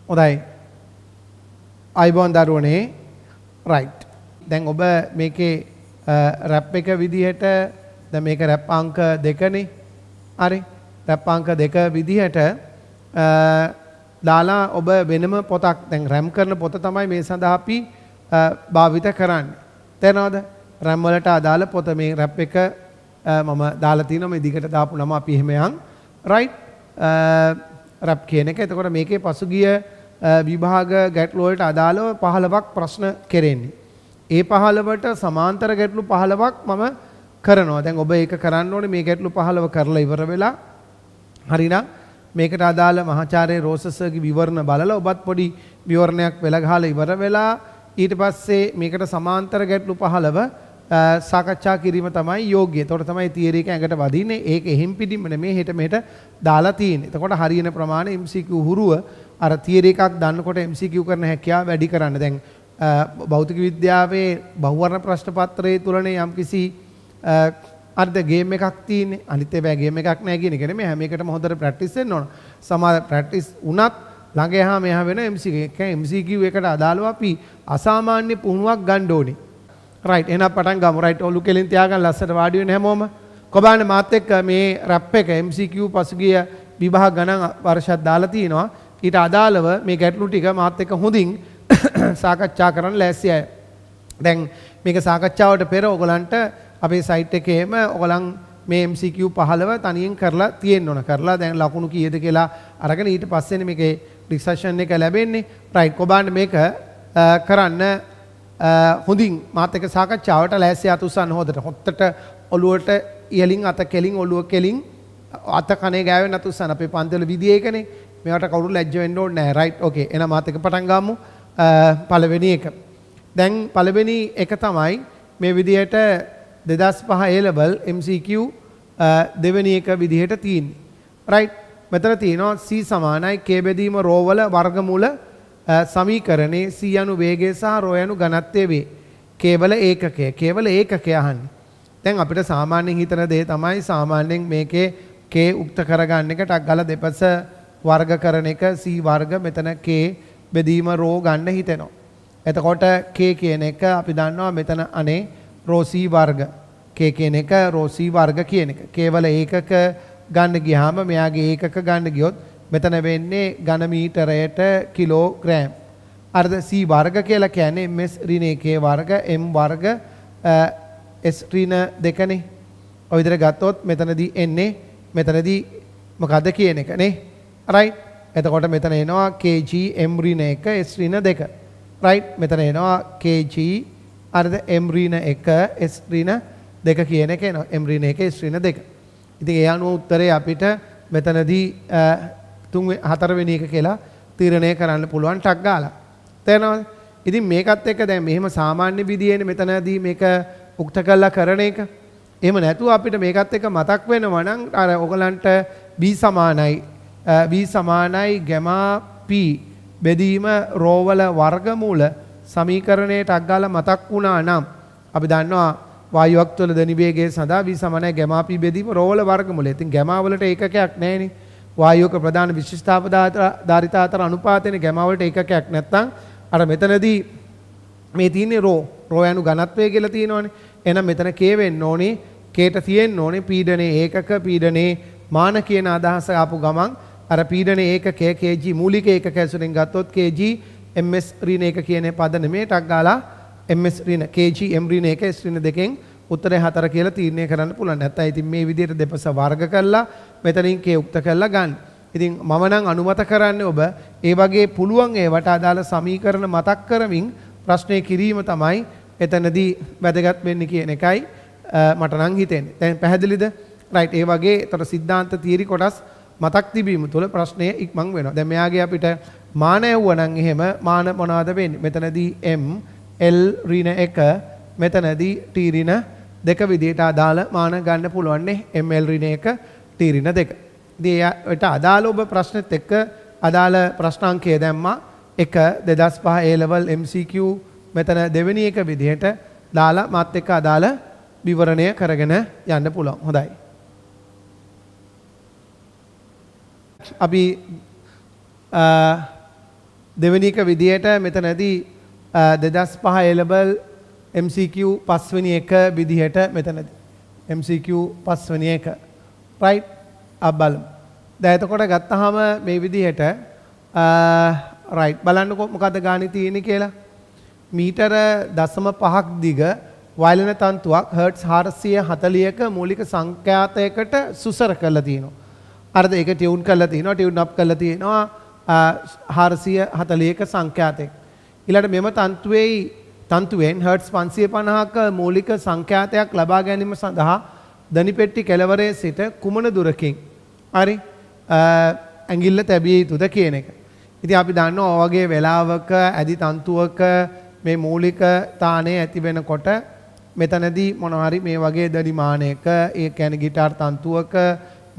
හොඳයි. අයිබෝන් දරුවනේ. right. දැන් ඔබ මේකේ රැප් එක විදිහට දැන් මේක රැප් අංක 2නේ. හරි. රැප් අංක 2 විදිහට දාලා ඔබ වෙනම පොතක් දැන් රැම් කරන පොත තමයි මේ සඳහා අපි භාවිත කරන්නේ. තේරෙනවද? රැම් වලට අදාළ පොත මේ රැප් එක මම දාලා තිනවා මේ දිගට දාපු නම අපි එහෙම යන්. right. රැප් කියන එක. එතකොට මේකේ පසුගිය විභාග ගැටළු වලට අදාළව 15ක් ප්‍රශ්න කෙරෙන්නේ. ඒ 15ට සමාන්තර ගැටළු 15ක් මම කරනවා. දැන් ඔබ ඒක කරන්න ඕනේ මේ ගැටළු 15 කරලා ඉවර වෙලා හරිනම් මේකට අදාළ මහාචාර්ය රෝසස්ගේ විවරණ බලලා ඔබත් පොඩි විවරණයක් වෙලා ගහලා ඉවර වෙලා ඊට පස්සේ මේකට සමාන්තර ගැටළු 15 සාකච්ඡා කිරීම තමයි යෝග්‍ය. එතකොට තමයි තියරි එක ඇඟට වදින්නේ. ඒක එහෙම් පිටින්ම නෙමෙයි හෙට මෙහෙට දාලා තියෙන්නේ. එතකොට හරියන ප්‍රමාණය MCQ හුරුව අර තියරි එකක් දන්නකොට MCQ කරන හැකියාව වැඩි කරන්න. දැන් භෞතික විද්‍යාවේ බහුවර්ණ ප්‍රශ්න පත්‍රයේ තුලනේ යම්කිසි අර්ධ ගේම් එකක් තියෙන්නේ. අනිත් ඒවා ගේම් එකක් නෑ කියන එක නෙමෙයි. හැම එකටම හොඳට ප්‍රැක්ටිස් වෙන්න ඕන. සමහර ප්‍රැක්ටිස් වුණත් ළඟ එහා මෙහා වෙන MCQ එකට අදාළව අපි අසාමාන්‍ය පුහුණුවක් ගන්න ඕනේ. right එහෙනම් පටන් ගමු. right ඔලු කෙලින් තියාගන්න ලස්සට වාඩි වෙන්න හැමෝම. කොබානේ මාත් එක්ක මේ රැප් එක MCQ පසුගිය විභාග ගණන් වර්ෂයක් දාලා තිනවා. ඊට අදාළව මේ ගැටලු ටික මාත් එක්ක හොඳින් සාකච්ඡා කරන්න ලෑස්ති අය. දැන් මේක සාකච්ඡාවට පෙර ඔයගලන්ට අපේ සයිට් එකේම ඔයගලන් මේ MCQ 15 තනියෙන් කරලා තියෙන්න ඕන. කරලා දැන් ලකුණු කීයද කියලා අරගෙන ඊට පස්සේනේ මේකේ ඩිස්කෂන් එක ලැබෙන්නේ. right කොබාන්න මේක කරන්න හොඳින් මාත් එක්ක සාකච්ඡාවට ලෑස්ති අත උස්සන්න හොදට. හොත්තට ඔළුවට ඉහලින් අත කෙලින් ඔළුව කෙලින් අත කනේ ගෑවෙන්න අත උස්සන්න. අපේ පන්තිවල විදිය එකනේ. මේවට කවුරු ලැජ්ජ වෙන්න ඕනේ නැහැ. right okay එහෙනම් මාත් එක්ක පටන් ගමු. පළවෙනි එක. දැන් පළවෙනි එක තමයි මේ විදියට 2005 A level MCQ දෙවෙනි එක විදිහට තියෙන්නේ. right මෙතන තියෙනවා C සමානයි K බෙදීම රෝ වල වර්ගමූල සමීකරණේ C යනු වේගය සහ රෝ යනු ඝනත්වය වේ. කේවල ඒකකය. කේවල ඒකකය අහන්නේ. දැන් අපිට සාමාන්‍යයෙන් හිතන දේ තමයි සාමාන්‍යයෙන් මේකේ K උක්ත කරගන්න එක ටක් ගාලා දෙපස වර්ග කරන එක C වර්ග මෙතන K බෙදීම රෝ ගන්න හිතෙනවා. එතකොට K කියන එක අපි දන්නවා මෙතන අනේ රෝ C වර්ග. K කියන එක රෝ C වර්ග කියන එක. කේවල ඒකක ගන්න ගියාම මෙයාගේ ඒකක ගන්න ගියොත් මෙතන වෙන්නේ ඝන මීටරයට කිලෝග්‍රෑම්. අර්ධ C වර්ග කියලා කියන්නේ ms ඍණ K වර්ග m වර්ග s ඍණ 2නේ. ඔය විදිහට ගත්තොත් මෙතනදී එන්නේ මෙතනදී මොකද්ද කියන එක නේ. right එතකොට මෙතන එනවා kg m ඍණ 1 s ඍණ 2. right මෙතන එනවා kg අර්ධ m ඍණ 1 s ඍණ 2 කියන එක එනවා. m ඍණ 1 s ඍණ 2. ඉතින් ඒ අනුව උත්තරේ අපිට මෙතනදී හතරවෙනි එක කියලා තීරණය කරන්න පුළුවන් ටක් ගාලා. තේරෙනවද? ඉතින් මේකත් එක්ක දැන් මෙහෙම සාමාන්‍ය විදියේනේ මෙතනදී මේක උක්ත කළා කරන එක. එහෙම නැතුව අපිට මේකත් එක්ක මතක් වෙනවා නම් අර ඔයගලන්ට b සමානයි ගැමා p බෙදීම රෝ වල වර්ගමූල සමීකරණයට ටක් ගාලා මතක් වුණා නම් අපි දන්නවා වායුවක් තුළ ධනිවේගය සඳහා v සමානයි ගැමා p බෙදීම රෝ වල වර්ගමූලය. ඉතින් ගැමා වලට ඒකකයක් නැහැනේ. වායුවක ප්‍රධාන විශිෂ්ඨාපදාරිතා අතර අනුපාතයෙන් ගැමා වලට ඒකකයක් නැත්නම් අර මෙතනදී මේ තියෙන්නේ රෝ යනු ඝනත්වය කියලා තියෙනවනේ. එහෙනම් මෙතන K වෙන්න ඕනේ. Kට තියෙන්න ඕනේ පීඩනයේ ඒකක පීඩනයේ මාන කියන අදහස ආපු ගමන් අර පීඩනයේ ඒකකය kg මූලික ඒකක ඇසුරෙන් ගත්තොත් kg ms ඍණ 1 කියන පද නෙමෙයි ටක් ගාලා ms ඍණ kg m ඍණ 1 s ඍණ 2කින් උත්තරේ 4 කියලා තීරණය කරන්න පුළුවන්. නැත්නම් ඉතින් මේ විදිහට දෙපස වර්ග කරලා මෙතනින් K උක්ත කරලා ගන්න. ඉතින් මම නම් අනුමත කරන්නේ ඔබ ඒ වගේ පුළුවන් ඒවට අදාළ සමීකරණ මතක් කරමින් ප්‍රශ්නය කිරීම තමයි එතනදී වැදගත් වෙන්නේ කියන එකයි මට නම් හිතෙන්නේ. දැන් පැහැදිලිද? right ඒ වගේ ඒතර සිද්ධාන්ත තියරි කොටස් මතක් තිබීම තුළ ප්‍රශ්නය ඉක්මන් වෙනවා. දැන් මෙයාගේ අපිට මාන ඇව්වනම් එහෙම මාන මොනවද වෙන්නේ? මෙතනදී m l ඍණ 1 මෙතනදී t ඍණ 2 විදිහට අදාළ මාන ගන්න පුළුවන් නේ. m l ඍණ 1 t ඍණ 2. ඉතින් ඒකට අදාළ ඔබ ප්‍රශ්නෙත් එක්ක අදාළ ප්‍රශ්නාංකය දැම්මා 1 2005 A level MCQ මෙතන දෙවෙනි එක විදිහට දාලා මාත් එක්ක අදාළ විවරණය කරගෙන යන්න පුළුවන්. හොඳයි. අපි දෙවෙනි එක විදියට මෙතනදී 2005 A level MCQ 5 වෙනි එක විදිහට මෙතනදී MCQ 5 වෙනි එක right අප බලමු. දැන් එතකොට ගත්තාම මේ විදිහට right බලන්නකො මොකද්ද ගාණි තියෙන්නේ කියලා. මීටර 0.5ක් දිග වයලන තන්තුවක් හර්ට්ස් 440ක මූලික සංඛ්‍යාතයකට සුසර කරලා තියෙනවා. අරද ඒක ටියුන් කරලා තියෙනවා, ටියුන් අප් කරලා තියෙනවා 440ක සංඛ්‍යාතයක. ඊළඟට මෙම තන්තුවෙන් හර්ට්ස් 550ක මූලික සංඛ්‍යාතයක් ලබා ගැනීම සඳහා දනිපෙට්ටි කෙළවරේ සිට කුමන දුරකින් හරි ඇඟිල්ල තැබිය යුතුද කියන එක. ඉතින් අපි දන්නවා ඔය වගේ වෙලාවක ඇදි තන්තුවක මේ මූලික තානේ ඇති වෙනකොට මෙතනදී මොනවා හරි මේ වගේ දඩිමානයක ඒ කියන්නේ গিitar තන්තුවක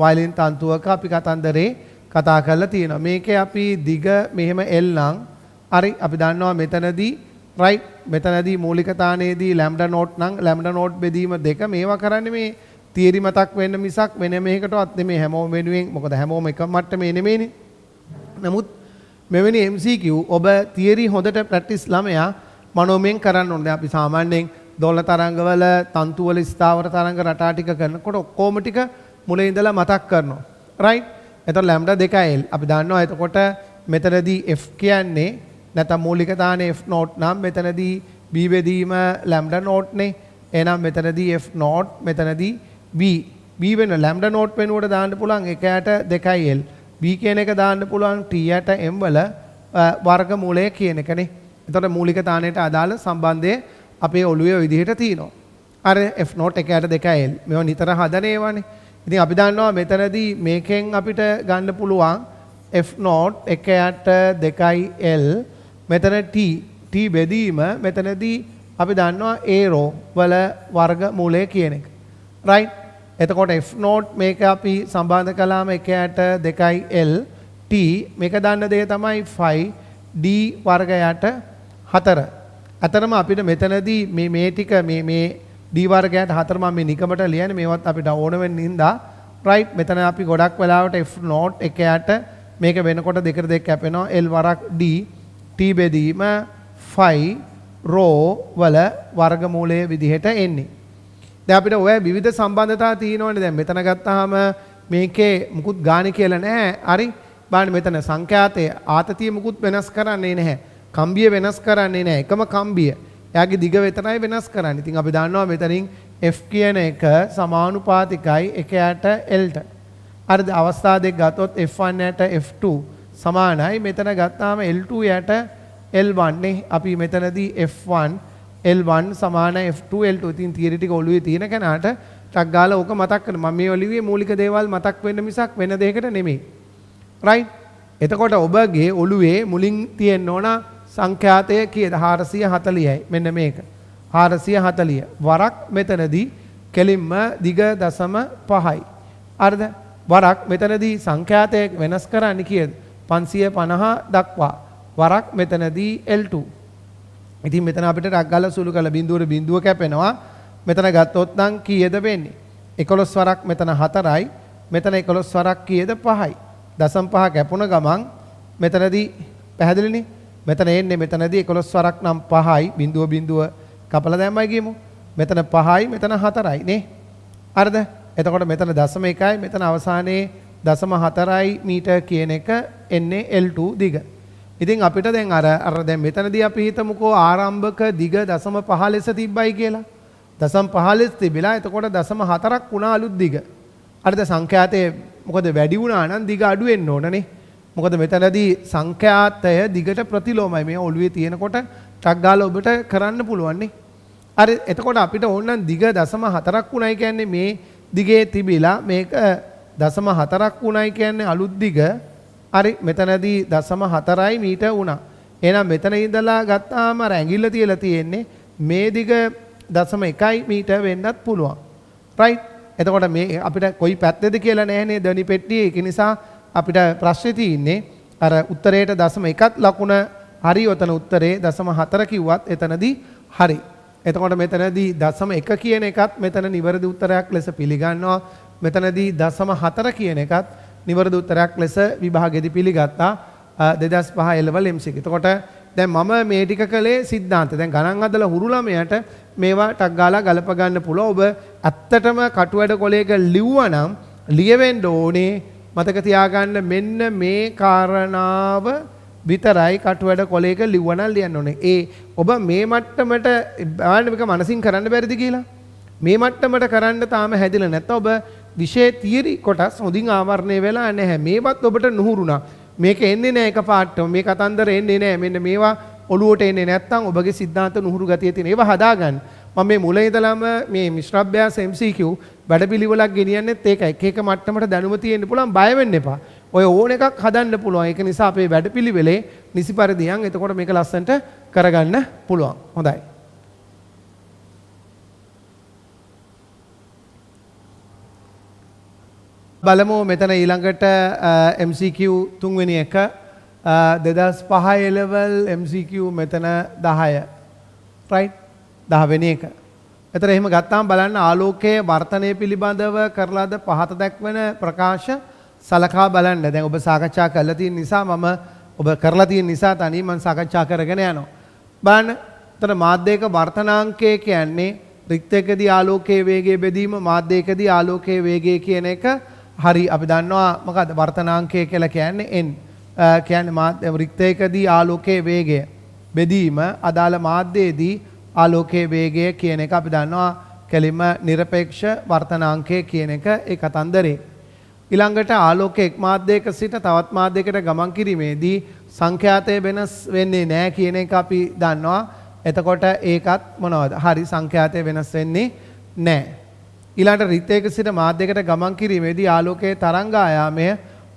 වයලින් තන්තුවක අපි කතන්දරේ කතා කරලා තියෙනවා. මේකේ අපි දිග මෙහෙම L නම් හරි අපි දන්නවා මෙතනදී right මෙතනදී මූලික තානේදී ලැම්ඩා නෝට් නම් ලැම්ඩා නෝට් බෙදීම දෙක මේවා කරන්නේ මේ තියරි මතක් වෙන්න මිසක් වෙන මේකටවත් නෙමෙයි හැමෝම වෙනුවෙන් මොකද හැමෝම එක මට්ටමේ නෙමෙයිනේ. නමුත් මෙවැනි MCQ ඔබ තියරි හොඳට ප්‍රැක්ටිස් ළමයා මනෝමයෙන් කරන්න ඕනේ. අපි සාමාන්‍යයෙන් දොළ තරංගවල තන්තු වල ස්ථාවර තරංග රටා ටික කරනකොට ඔක්කොම ටික මුලින් ඉඳලා මතක් කරනවා. right? එතකොට ලැම්ඩා 2L අපි දන්නවා. එතකොට මෙතනදී F කියන්නේ නැත්නම් මූලික තානේ F නෝට් නම් මෙතනදී B බෙදීම ලැම්ඩා නෝට් නේ. එහෙනම් මෙතනදී F නෝට් මෙතනදී B වෙන ලැම්ඩා නෝට් වෙනුවට දාන්න පුළුවන් 1යට 2L. B කියන එක දාන්න පුළුවන් T යට M වල වර්ගමූලය කියන එකනේ. එතකොට මූලික තානයට අදාළ සම්බන්ධය අපේ ඔළුවේ ওই විදිහට තියෙනවා. අර F නෝට් 1යට 2L මේවා නිතර හදන ඒවානේ. ඉතින් අපි දන්නවා මෙතනදී මේකෙන් අපිට ගන්න පුළුවන් F නෝට් 1යට 2L මෙතන T බෙදීම මෙතනදී අපි දන්නවා A රෝ වල වර්ගමූලය කියන එක. right? එතකොට F නෝට් මේක අපි සම්බන්ධ කළාම 1යට 2L T මේක දන්න දේ තමයි 5 D වර්ගයට 4. අතරම අපිට මෙතනදී මේ ටික මේ D වර්ගයට 4 මම මේ නිකමට ලියන්නේ මේවත් අපිට ඕන වෙන හින්දා right මෙතන අපි ගොඩක් වෙලාවට F නෝට් 1යට මේක වෙනකොට 2 කැපෙනවා L වරක් D T බෙදීම 5 රෝ වල වර්ගමූලයේ විදිහට එන්නේ. දැන් අපිට ඔය විවිධ සම්බන්ධතා තියෙනවනේ. දැන් මෙතන ගත්තාම මේකේ මුකුත් ගාණ කියලා නැහැ. හරි. බලන්න මෙතන සංඛ්‍යාතයේ ආතතිය මුකුත් වෙනස් කරන්නේ නැහැ. කම්බිය වෙනස් කරන්නේ නැහැ. එකම කම්බිය. එයාගේ දිග විතරයි වෙනස් කරන්නේ. ඉතින් අපි දන්නවා මෙතනින් F කියන එක සමානුපාතිකයි 1යට L ට. හරිද? අවස්ථා දෙක ගත්තොත් F1 යට F2 සමානයි. මෙතන ගත්තාම L2 යට L1 නේ. අපි මෙතනදී F1 L1 සමාන F2 L2 ඉතින් තියරි ටික ඔළුවේ තියෙන කෙනාට ටක් ගාලා ඕක මතක් කරගන්න. මම මේ ඔළුවේ මූලික දේවල් මතක් වෙන්න මිසක් වෙන දෙයකට නෙමෙයි. right? එතකොට ඔබගේ ඔළුවේ මුලින් තියෙන්න ඕන සංඛ්‍යාතය කීයද? 440යි. මෙන්න මේක. 440. වරක් මෙතනදී කෙලින්ම දිග 0.5යි. හරිද? වරක් මෙතනදී සංඛ්‍යාතය වෙනස් කරන්නේ කීයද? 550 දක්වා. වරක් මෙතනදී L2. ඉතින් මෙතන අපිට ටක් ගාලා සුළු කරලා බිඳුවට බිඳුව කැපෙනවා. මෙතන ගත්තොත් නම් කීයද වෙන්නේ? 11 වරක් මෙතන 4යි. මෙතන 11 වරක් කීයද? 5යි. 0.5 කැපුණ ගමන් මෙතනදී පැහැදිලිනේ. මෙතන එන්නේ මෙතනදී 11 වරක් නම් 5යි. බිඳුව කපලා දැම්මයි කියමු. මෙතන 5යි මෙතන 4යි නේ. හරිද? එතකොට මෙතන 0.1යි මෙතන අවසානයේ 0.4යි මීටර් කියන එක එන්නේ L2 දිග. ඉතින් අපිට දැන් අර දැන් මෙතනදී අපි හිතමුකෝ ආරම්භක දිග 0.5 ලෙස තිබ්බයි කියලා. 0.5 ලෙස තිබිලා එතකොට 0.4ක් වුණා අලුත් දිග. හරිද? සංඛ්‍යාතයේ මොකද වැඩි වුණා නම් දිග අඩු වෙන්න ඕනනේ. මොකද මෙතනදී සංඛ්‍යාතය දිගට ප්‍රතිලෝමයි. මේ ඔළුවේ තියෙනකොට ටක් ගාලා ඔබට කරන්න පුළුවන් නේ. හරි එතකොට අපිට ඕනනම් දිග 0.4ක් වුණයි කියන්නේ මේ දිගේ තිබිලා මේක 0.4ක් වුණයි කියන්නේ අලුත් දිග. හරි මෙතනදී 0.4යි මීටර් වුණා. එහෙනම් මෙතන ඉඳලා ගත්තාම අර ඇඟිල්ල තියලා තියෙන්නේ මේ දිග 0.1යි මීටර් වෙන්නත් පුළුවන්. right? එතකොට මේ අපිට කොයි පැත්තේද කියලා නැහැනේ දණි පෙට්ටියේ. ඒක නිසා අපිට ප්‍රශ්නේ තියෙන්නේ අර උත්තරේට 0.1ක් ලකුණ හරි ඔතන උත්තරේ 0.4 කිව්වත් එතනදී හරි. එතකොට මෙතනදී 0.1 කියන එකත් මෙතන නිවැරදි උත්තරයක් ලෙස පිළිගන්නවා. මෙතනදී 0.4 කියන එකත් නිවැරදි උත්තරයක් ලෙස විභාගෙදි පිළිගත්තා. 2005 A level MCQ. එතකොට දැන් මම මේ ටික කළේ සිද්ධාන්ත. දැන් ගණන් හදලා හුරු ළමයට මේවා ටක් ගාලා ගලප ගන්න පුළුවන්. ඔබ ඇත්තටම කටුවැඩ කොලයක ලිව්වා නම් ලියවෙන්න ඕනේ මතක තියාගන්න මෙන්න මේ කාරණාව විතරයි කටුවැඩ කොලයක ලිව්වා නම් ලියන්න ඕනේ. ඔබ මේ මට්ටමට බලන්න මේක මනසින් කරන්න බැරිද කියලා. මේ මට්ටමට කරන්න තාම හැදිලා නැත්නම් ඔබ විෂය තියරි කොටස් හොඳින් ආවරණය වෙලා නැහැ. මේවත් ඔබට නුහුරුණා. මේක එන්නේ නැහැ එකපාරටම. මේ කතන්දර එන්නේ නැහැ. මෙන්න මේවා ඔළුවට එන්නේ නැත්නම් ඔබගේ සිද්ධාන්ත නුහුරු ගතිය තියෙන ඒවා හදාගන්න. මම මේ මුල ඉඳලම මේ මිශ්‍ර අභ්‍යාස MCQ වැඩපිළිවෙලක් ගෙනියන්නෙත් ඒකයි. එක එක මට්ටමට දැනුම තියෙන්න පුළුවන් බය වෙන්න එපා. ඔය ඕන එකක් හදන්න පුළුවන්. ඒක නිසා අපේ වැඩපිළිවෙලේ නිසි පරිදි යන්. එතකොට මේක ලස්සනට කරගන්න පුළුවන්. හොඳයි. බලමු මෙතන ඊළඟට MCQ තුන්වෙනි එක 2005 level MCQ මෙතන 10 right 10 වෙනි එක. එතන එහෙම ගත්තාම බලන්න ආලෝකයේ වර්තනය පිළිබඳව කරලාද පහත දක්වන ප්‍රකාශ සලකා බලන්න. දැන් ඔබ සාකච්ඡා කරලා තියෙන නිසා ඔබ කරලා තියෙන නිසා තනියම මම සාකච්ඡා කරගෙන යනවා. බලන්න එතන මාධ්‍යයක වර්තනාංකය කියන්නේ රික්තයකදී ආලෝකයේ වේගය බෙදීම මාධ්‍යයකදී ආලෝකයේ වේගය කියන එක හරි අපි දන්නවා මොකද්ද වර්තනාංකය කියලා කියන්නේ n කියන්නේ රික්තයකදී ආලෝකයේ වේගය බෙදීම අදාළ මාධ්‍යයේදී ආලෝකයේ වේගය කියන එක අපි දන්නවා කෙලින්ම নিরপেক্ষ වර්තනාංකය කියන එක ඒ කතන්දරේ. ඊළඟට ආලෝක එක් මාධ්‍යයක සිට තවත් මාධ්‍යයකට ගමන් කිරීමේදී සංඛ්‍යාතය වෙනස් වෙන්නේ නැහැ කියන එක අපි දන්නවා. එතකොට ඒකත් මොනවද? හරි සංඛ්‍යාතය වෙනස් වෙන්නේ නැහැ. ඊළඟට රික්තයක සිට මාධ්‍යයකට ගමන් කිරීමේදී ආලෝකයේ තරංග ආයාමය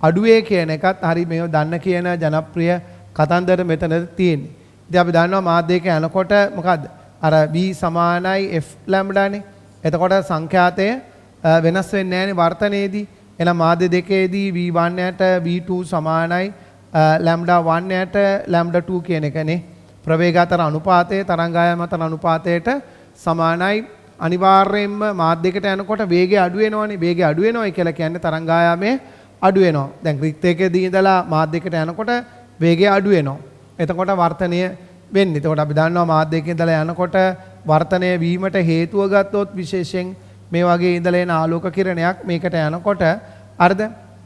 අඩුවේ කියන එකත් හරි මේව දන්න කියන ජනප්‍රිය කතන්දර මෙතන තියෙන්නේ. ඉතින් අපි දන්නවා මාධ්‍යයක යනකොට මොකද්ද? අර v සමානයි f ලැම්ඩානේ. එතකොට සංඛ්‍යාතය වෙනස් වෙන්නේ නැහැනේ වර්තනයේදී. එහෙනම් මාධ්‍ය දෙකේදී v1 යට v2 සමානයි ලැම්ඩා 1 යට ලැම්ඩා 2 කියන එකනේ. ප්‍රවේග අතර අනුපාතය තරංග ආයාම අතර අනුපාතයට සමානයි. අනිවාර්යයෙන්ම මාධ්‍යයකට යනකොට වේගය අඩු වෙනවනේ. වේගය අඩු වෙනවයි කියලා කියන්නේ තරංග ආයාමයේ අඩු වෙනවා. දැන් රික්තයකදී ඉඳලා මාධ්‍යයකට යනකොට වේගය අඩු වෙනවා. එතකොට වර්තනය වෙන්නේ. එතකොට අපි දන්නවා මාධ්‍යයකින් ඉඳලා යනකොට වර්තනය වීමට හේතුව ගත්තොත් විශේෂයෙන් මේ වගේ ඉඳලා එන ආලෝක කිරණයක් මේකට යනකොට අර්ධ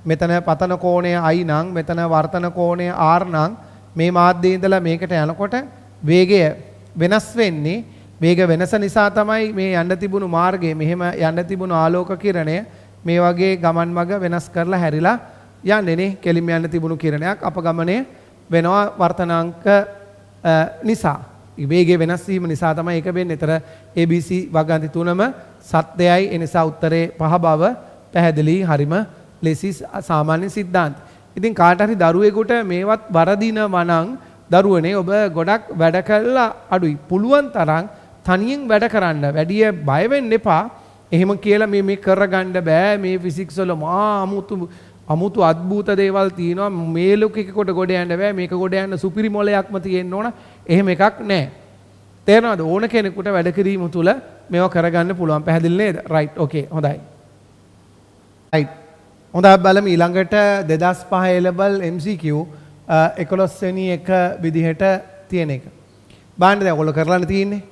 මෙතන පතන කෝණය I නම් මෙතන වර්තන කෝණය R නම් මේ මාධ්‍යයේ ඉඳලා මේකට යනකොට වේගය වෙනස් වෙන්නේ. වේග වෙනස නිසා තමයි මේ යන්න තිබුණු මාර්ගය මෙහෙම යන්න තිබුණු ආලෝක කිරණය මේ වගේ ගමන් මඟ වෙනස් කරලා හැරිලා යන්නේ නේ. කෙලින්ම යන්න තිබුණු කිරණයක් අපගමනය වෙනවා වර්තනාංක නිසා. වේගය වෙනස් වීම නිසා තමයි ඒක වෙන්නේ. ඒතර ABC වගන්ති තුනම සත්‍යයි. ඒ නිසා උත්තරේ පහ බව පැහැදිලි. හරිම ලෙසි සාමාන්‍ය සිද්ධාන්ත. ඉතින් කාට හරි දරුවෙකුට මේවත් වරදිනවා නම් දරුවනේ ඔබ ගොඩක් වැඩ කළා අඩුයි. පුළුවන් තරම් තනියෙන් වැඩ කරන්න. වැඩිය බය වෙන්න එපා. එහෙම කියලා මේ කරගන්න බෑ. මේ ෆිසික්ස් වල මා අමුතු අద్భుත දේවල් තියෙනවා. මේ ලෝකෙක කොට ගොඩ යන්න බෑ. මේක ගොඩ යන්න සුපිරි මොලයක්ම තියෙන්න ඕන. එහෙම එකක් නැහැ. තේරෙනවද? ඕන කෙනෙකුට වැඩ කිරීම තුළ මේවා කරගන්න පුළුවන්. පැහැදිලි නේද? රයිට්. ඕකේ. හොඳයි. රයිට්. හොඳයි බලමු ඊළඟට 2005 level MCQ 11 වෙනි එක විදිහට තියෙන එක. බලන්න දැන් ඔයගොල්ලෝ කරලානේ තියෙන්නේ.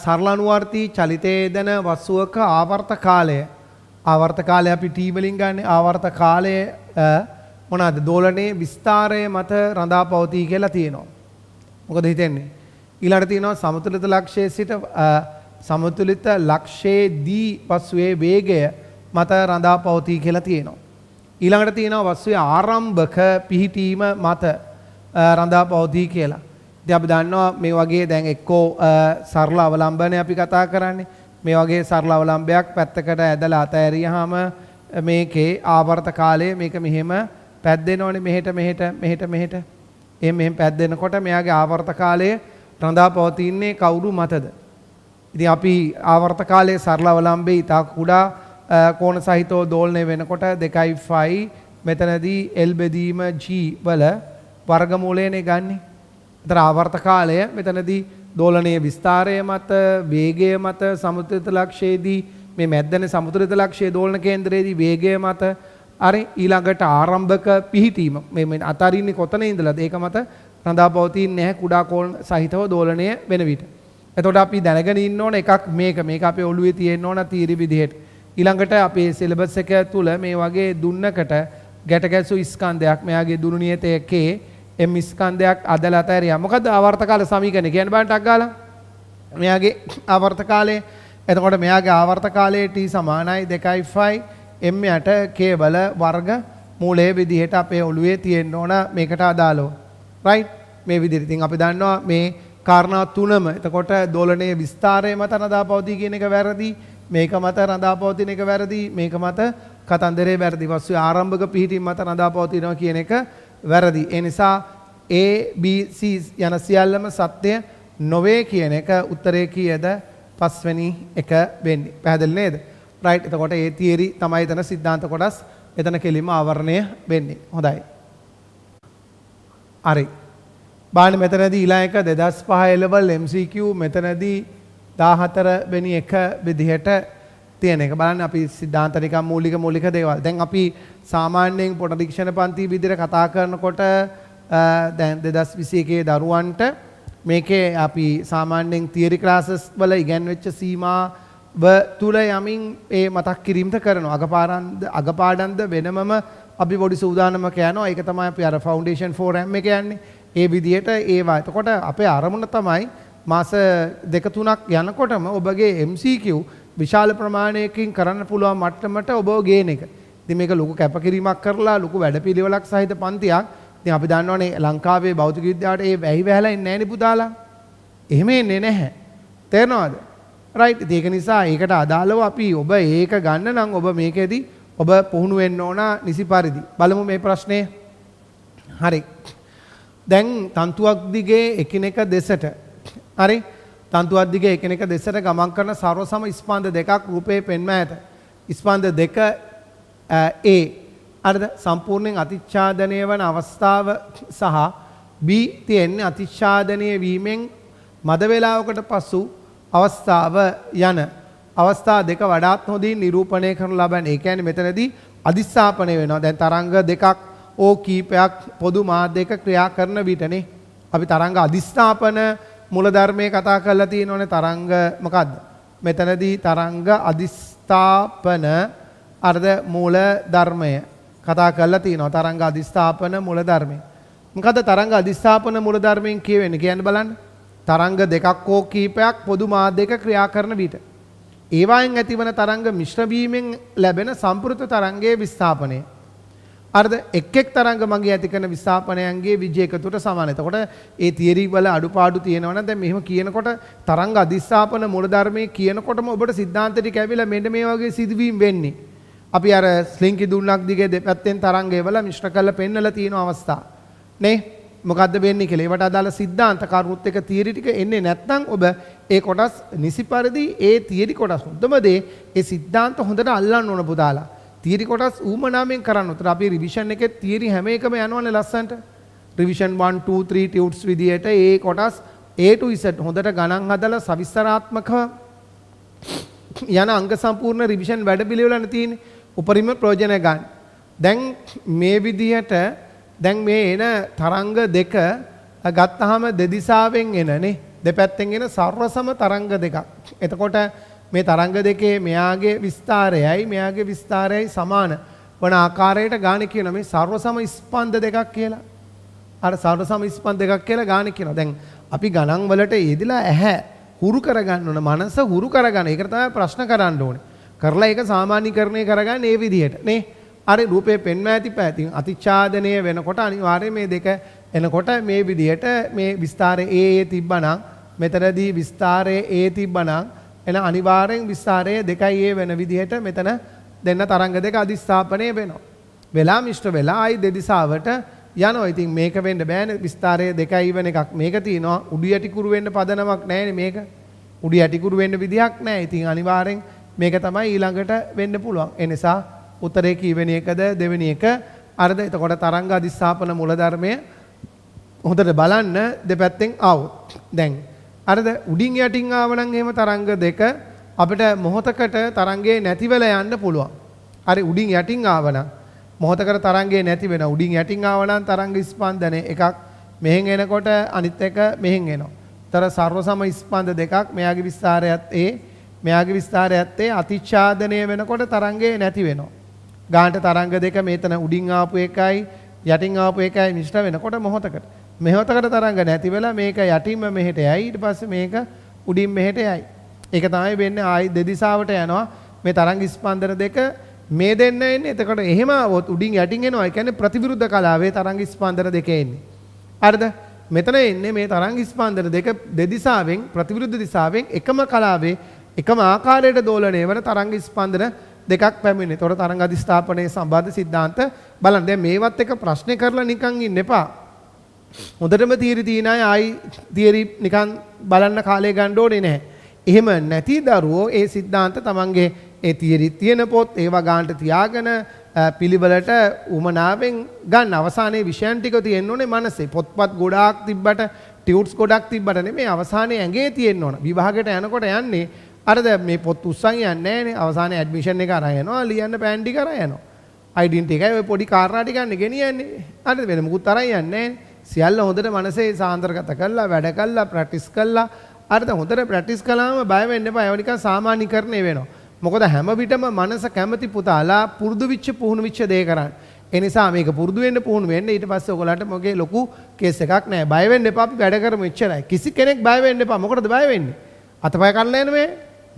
සරල අනුවර්තී චලිතේදන වස්තුවක ආවර්ත කාලය. ආවර්ත කාලය අපි T වලින් ගන්න. ආවර්ත කාලය මොනවාද? දෝලනයේ විස්තරය මත රඳා පවතී කියලා තියෙනවා. මොකද හිතෙන්නේ? ඊළඟට තියෙනවා සමතුලිත ලක්ෂයේ සිට සමතුලිත ලක්ෂයේදී වස්තුවේ වේගය මත රඳා පවතී කියලා තියෙනවා. ඊළඟට තියෙනවා වස්තුවේ ආරම්භක පිහිටීම මත රඳා පවතී කියලා. ඉතින් අපි දන්නවා මේ වගේ දැන් එක්කෝ සරල අවලම්බනය අපි කතා කරන්නේ. මේ වගේ සරල අවලම්බයක් පැත්තකට ඇදලා අතෑරියාම මේකේ ආවර්ත කාලය මේක මෙහෙම පැද්දෙනවනේ මෙහෙට. එහෙම පැද්දෙනකොට මෙයාගේ ආවර්ත කාලය රඳා පවතින්නේ කවුරු මතද? ඉතින් අපි ආවර්ත කාලයේ සරල අවලම්බේ ඉතා කුඩා කෝණ සහිතව දෝලණය වෙනකොට 2.5 මෙතනදී L බෙදීම G වල වර්ගමූලයනේ ගන්නෙ. ඒතර ආවර්ත කාලය මෙතනදී දෝලනයේ විස්තරය මත වේගය මත සමතුලිත ලක්ෂයේදී මේ මැද්දනේ සමතුලිත ලක්ෂයේ දෝලන කේන්ද්‍රයේදී වේගය මත හරි ඊළඟට ආරම්භක පිහිටීම මේ අතරින්නේ කොතන ඉඳලාද ඒක මත රඳා පවතින්නේ නැහැ කුඩා කෝණ සහිතව දෝලණය වෙන විට. එතකොට අපි දැනගෙන ඉන්න ඕන එකක් මේක අපේ ඔළුවේ තියෙන්න ඕන තීරි විදිහට. ඊළඟට අපේ සිලබස් එක තුල මේ වගේ දුන්නකට ගැටගැසු ස්කන්ධයක් මෙයාගේ දුනු නියතයකේ එම් ස්කන්ධයක් අදලා තැරියා. මොකද ආවර්තකාල සමීකරණය කියන්නේ බලන්න ටක් ගාලා. මෙයාගේ ආවර්තකාලය එතකොට මෙයාගේ ආවර්තකාලයේ t සමානයි 2.5 m යට කේවල වර්ග මූලයේ විදිහට අපේ ඔළුවේ තියෙන්න ඕන මේකට අදාළව. රයිට් මේ විදිහට. ඉතින් අපි දන්නවා මේ කාරණා තුනම එතකොට දෝලනයේ විස්තරය මත රඳාපවතී කියන එක වැරදි. මේක මත රඳාපවතින එක වැරදි. මේක මත කතන්දරේ වැරදි. වස්තුවේ ආරම්භක පිහිටීම මත රඳාපවතිනවා කියන එක වැරදි. ඒ නිසා A B C යන සියල්ලම සත්‍ය නොවේ කියන එක උත්තරේ කීයද? පස්වෙනි එක වෙන්නේ. පැහැදිලි නේද? රයිට්. එතකොට ඒ තියරි තමයි එතන සිද්ධාන්ත කොටස් එතන කෙලින්ම ආවරණය වෙන්නේ. හොඳයි. හරි. බලන්න මෙතනදී ඊළඟ එක 2005 level MCQ මෙතනදී 14 වෙනි එක විදිහට තියෙන එක. බලන්න අපි සිද්ධාන්ත නිකන් මූලික දේවල්. දැන් අපි සාමාන්‍යයෙන් පොට ඩික්ෂන පන්ති විදිහට කතා කරනකොට දැන් 2021 දරුවන්ට මේකේ අපි සාමාන්‍යයෙන් තියරි ක්ලාසස් වල ඉගෙනවෙච්ච සීමාව තුල යමින් ඒ මතක් කිරීමට කරනවා. අගපාඩම්ද වෙනමම අපි පොඩි සූදානමක යනවා. ඒක තමයි අපි අර ෆවුන්ඩේෂන් 4M එක යන්නේ. ඒ විදිහට ඒවා. එතකොට අපේ අරමුණ තමයි මාස 2-3ක් යනකොටම ඔබගේ MCQ විශාල ප්‍රමාණයකින් කරන්න පුළුවන් මට්ටමට ඔබව ගේන එක. ඉතින් මේක ලොකු කැපකිරීමක් කරලා ලොකු වැඩපිළිවෙලක් සහිත පන්තියක්. ඉතින් අපි දන්නවනේ ලංකාවේ භෞතික විද්‍යාවට ඒ වැහි වැහලා ඉන්නේ නැහැ නේ පුතාලා. එහෙම එන්නේ නැහැ. තේරෙනවද? රයිට්. ඒක නිසා ඒකට අදාළව අපි ඔබ ඒක ගන්න නම් ඔබ මේකෙදි ඔබ පුහුණු වෙන්න ඕන නිසි පරිදි. බලමු මේ ප්‍රශ්නේ. හරි. දැන් තන්තුවක් දිගේ එකිනෙක දෙසට හරි තන්තුවක් දිගේ එකිනෙක දෙසට ගමන් කරන සර්වසම ස්පන්ද දෙකක් රූපේ පෙන්වා ඇත. ස්පන්ද දෙක A අර්ධ සම්පූර්ණයෙන් අතිච්ඡාදනය වන අවස්ථාව සහ B තියෙන්නේ අතිච්ඡාදනය වීමෙන් මද වේලාවකට පසු අවස්ථාව යන අවස්ථා දෙක වඩාත් හොඳින් නිරූපණය කරනු ලබන්නේ. ඒ කියන්නේ මෙතනදී අදිස්ථාපනය වෙනවා. දැන් තරංග දෙකක් ඕ කීපයක් පොදු මාධ්‍යයක ක්‍රියා කරන විටනේ අපි තරංග අදිස්ථාපන මූලධර්මයේ කතා කරලා තියෙනෝනේ. තරංග මොකද්ද? මෙතනදී තරංග අදිස්ථාපන අර්ධ මූල ධර්මය කතා කරලා තියෙනවා. තරංග අදිස්ථාපන මූල ධර්මය. මොකද්ද තරංග අදිස්ථාපන මූල ධර්මයෙන් කියවෙන්නේ? කියන්න බලන්න. තරංග දෙකක් හෝ කීපයක් පොදු මාධ්‍යයක ක්‍රියා කරන විට ඒවායින් ඇතිවන තරංග මිශ්‍ර වීමෙන් ලැබෙන සම්ප්‍රයුක්ත තරංගයේ විස්ථාපනය අර්ධ එක් තරංග මගේ ඇති කරන විස්ථාපනයන්ගේ විජය එකතුවට සමානයි. එතකොට ඒ තියරි වල අඩුපාඩු තියෙනවා නම් දැන් මෙහෙම කියනකොට තරංග අදිස්ථාපන මූලධර්මයේ කියනකොටම ඔබට සිද්ධාන්ත ටික ඇවිල්ලා මෙන්න මේ වගේ සිදුවීම් වෙන්නේ. අපි අර ස්ලින්කි දුන්නක් දිගේ දෙපැත්තෙන් තරංගය වල මිශ්‍ර කරලා පෙන්නලා තියෙන අවස්ථා නේ. මොකද්ද වෙන්නේ කියලා. ඒවට අදාළ සිද්ධාන්ත කරුණුත් එක තියරි ටික එන්නේ නැත්නම් ඔබ ඒ කොටස් නිසි පරිදි ඒ තියරි කොටස් හොඳම දේ ඒ සිද්ධාන්ත හොඳට අල්ලන්න ඕන පුතාලා. තියරි කොටස් ඌමනාමෙන් කරන්න. උතර අපි රිවිෂන් එකේ තියරි හැම එකම යනවනේ ලස්සන්ට. රිවිෂන් 1 2 3 ටියුට්ස් විදියට ඒ කොටස් A to Z හොඳට ගණන් හදලා සවිස්තරාත්මකව යන අංග සම්පූර්ණ රිවිෂන් වැඩපිළිවෙලක් තියෙන්නේ. උපරිම ප්‍රයෝජන ගන්න. දැන් මේ විදියට දැන් මේ එන තරංග දෙක ගත්තාම දෙදිසාවෙන් එනනේ. දෙපැත්තෙන් එන සර්වසම තරංග දෙකක්. එතකොට මේ තරංග දෙකේ මෙයාගේ විස්තරයයි මෙයාගේ විස්තරයයි සමාන වන ආකාරයට ගානේ කියන මේ සර්වසම ස්පන්ද දෙකක් කියලා. අර සර්වසම ස්පන්ද දෙකක් කියලා ගානේ කියනවා. දැන් අපි ගණන් වලට යෙදিলা ඇහැ හුරු කරගන්න ඕන, මනස හුරු කරගන්න. ඒකට තමයි ප්‍රශ්න කරන්න ඕනේ. කරලා ඒක සාමාන්‍යීකරණය කරගන්න මේ විදිහට නේ. අර රූපේ පෙන්වා ඇති පැතින් අතිච්ඡාදනය වෙනකොට අනිවාර්යයෙන් මේ දෙක එනකොට මේ විදිහට මේ විස්තරයේ A තිබ්බනම් මෙතනදී විස්තරයේ A තිබ්බනම් එන අනිවාර්යෙන් විස්තරයේ 2A වෙන විදිහට මෙතන දෙන්න තරංග දෙක අදිස්ථාපනය වෙනවා. වෙලා මිශ්‍ර වෙලා ආයි දෙදිසාවට යනවා. ඉතින් මේක වෙන්න බෑනේ. විස්තරයේ 2A වෙන එකක් මේක තියෙනවා. උඩු යටි කුරු වෙන්න පදනමක් නැහැනේ මේක. උඩු යටි කුරු වෙන්න විදිහක් නැහැ. ඉතින් අනිවාර්යෙන් මේක තමයි ඊළඟට වෙන්න පුළුවන්. ඒ නිසා උත්තරේ කීවෙනි එකද දෙවෙනි එක අර්ධ. එතකොට තරංග අදිස්ථාපන මූලධර්මය හොඳට බලන්න දෙපැත්තෙන් ආවොත්. දැන් අර්ධ උඩින් යටින් ආවනම් එහෙම තරංග දෙක අපිට මොහොතකට තරංගේ නැති වෙලා යන්න පුළුවන්. හරි උඩින් යටින් ආවනම් මොහොතකට තරංගේ නැති වෙනවා. උඩින් යටින් ආව නම් තරංග ස්පන්දන එකක් මෙහෙන් එනකොට අනිත් එක මෙහෙන් එනවා. තර සර්ව සම ස්පන්ද දෙකක් මෙයාගේ විස්තරයත් මෙයාගේ විස්තරයත් අතිච්ඡාදනය වෙනකොට තරංගේ නැති වෙනවා. ගානට තරංග දෙක මෙතන උඩින් ආපු එකයි යටින් ආපු එකයි මිශ්‍ර වෙනකොට මොහොතකට තරංග නැති වෙලා මේක යටින්ම මෙහෙට යයි ඊට පස්සේ මේක උඩින් මෙහෙට යයි. ඒක තමයි වෙන්නේ ආයි දෙදිසාවට යනවා මේ තරංග ස්පන්දන දෙක මේ දෙන්න එන්නේ. එතකොට එහෙම આવොත් උඩින් යටින් එනවා. ඒ කියන්නේ ප්‍රතිවිරුද්ධ කලාවේ තරංග ස්පන්දන දෙක එන්නේ. හරිද? මෙතන එන්නේ මේ තරංග ස්පන්දන දෙක දෙදිසාවෙන් ප්‍රතිවිරුද්ධ දිසාවෙන් එකම කලාවේ එකම ආකාරයට දෝලණය වෙන තරංග ස්පන්දන දෙකක් පැමිණෙන්නේ. ඒතකොට තරංග අධිස්ථාපනයේ සම්බන්ධ સિદ્ધාන්ත බලන්න. දැන් මේවත් එක ප්‍රශ්නේ කරලා නිකන් ඉන්න එපා. හොඳටම තියරි තියන අය ආයි තියරි නිකන් බලන්න කාලය ගන්න ඕනේ නැහැ. එහෙම නැති දරුවෝ ඒ સિદ્ધාන්ත තමන්ගේ ඒ තියරි තියෙන පොත් ඒවා ගන්නට තියාගෙන පිළිවෙලට උමනාවෙන් ගන්න. අවසානයේ විෂයන් ටික තියෙන්න ඕනේ මනසේ. පොත්පත් ගොඩාක් තිබ්බට ටියුට්ස් ගොඩක් තිබ්බට නෙමෙයි අවසානයේ ඇඟේ තියෙන්න ඕන. විභාගයට යනකොට යන්නේ අර මේ පොත් උස්සන් යන්නේ නැහනේ. අවසානයේ ඇඩ්මිෂන් එක අරන් යනවා. ලියන්න පෑන් ටික අරන් යනවා. අයිඩෙන්ටි එකයි ඔය පොඩි කාරණා ටික ගන්න ගෙනියන්නේ. හරිද? වෙන මොකුත් අරන් යන්නේ නැහැ. සියල්ල හොඳට මනසේ සාන්දරගත කරලා වැඩ කරලා ප්‍රැක්ටිස් කරලා හරිද? හොඳට ප්‍රැක්ටිස් කළාම බය වෙන්න එපා. ඒව නිකන් සාමාන්‍යීකරණය වෙනවා. මොකද හැම විටම මනස කැමති පුතාලා පුරුදු වෙච්ච පුහුණු වෙච්ච දේ කරන්න. ඒ නිසා මේක පුරුදු වෙන්න පුහුණු වෙන්න ඊට පස්සේ ඔයගොල්ලන්ට මොකේ ලොකු කේස් එකක් නැහැ. බය වෙන්න එපා. අපි වැඩ කරමු එච්චරයි. කිසි කෙනෙක් බය වෙන්න එපා. මොකටද බය වෙන්නේ? අතපය කඩලා යන්නේ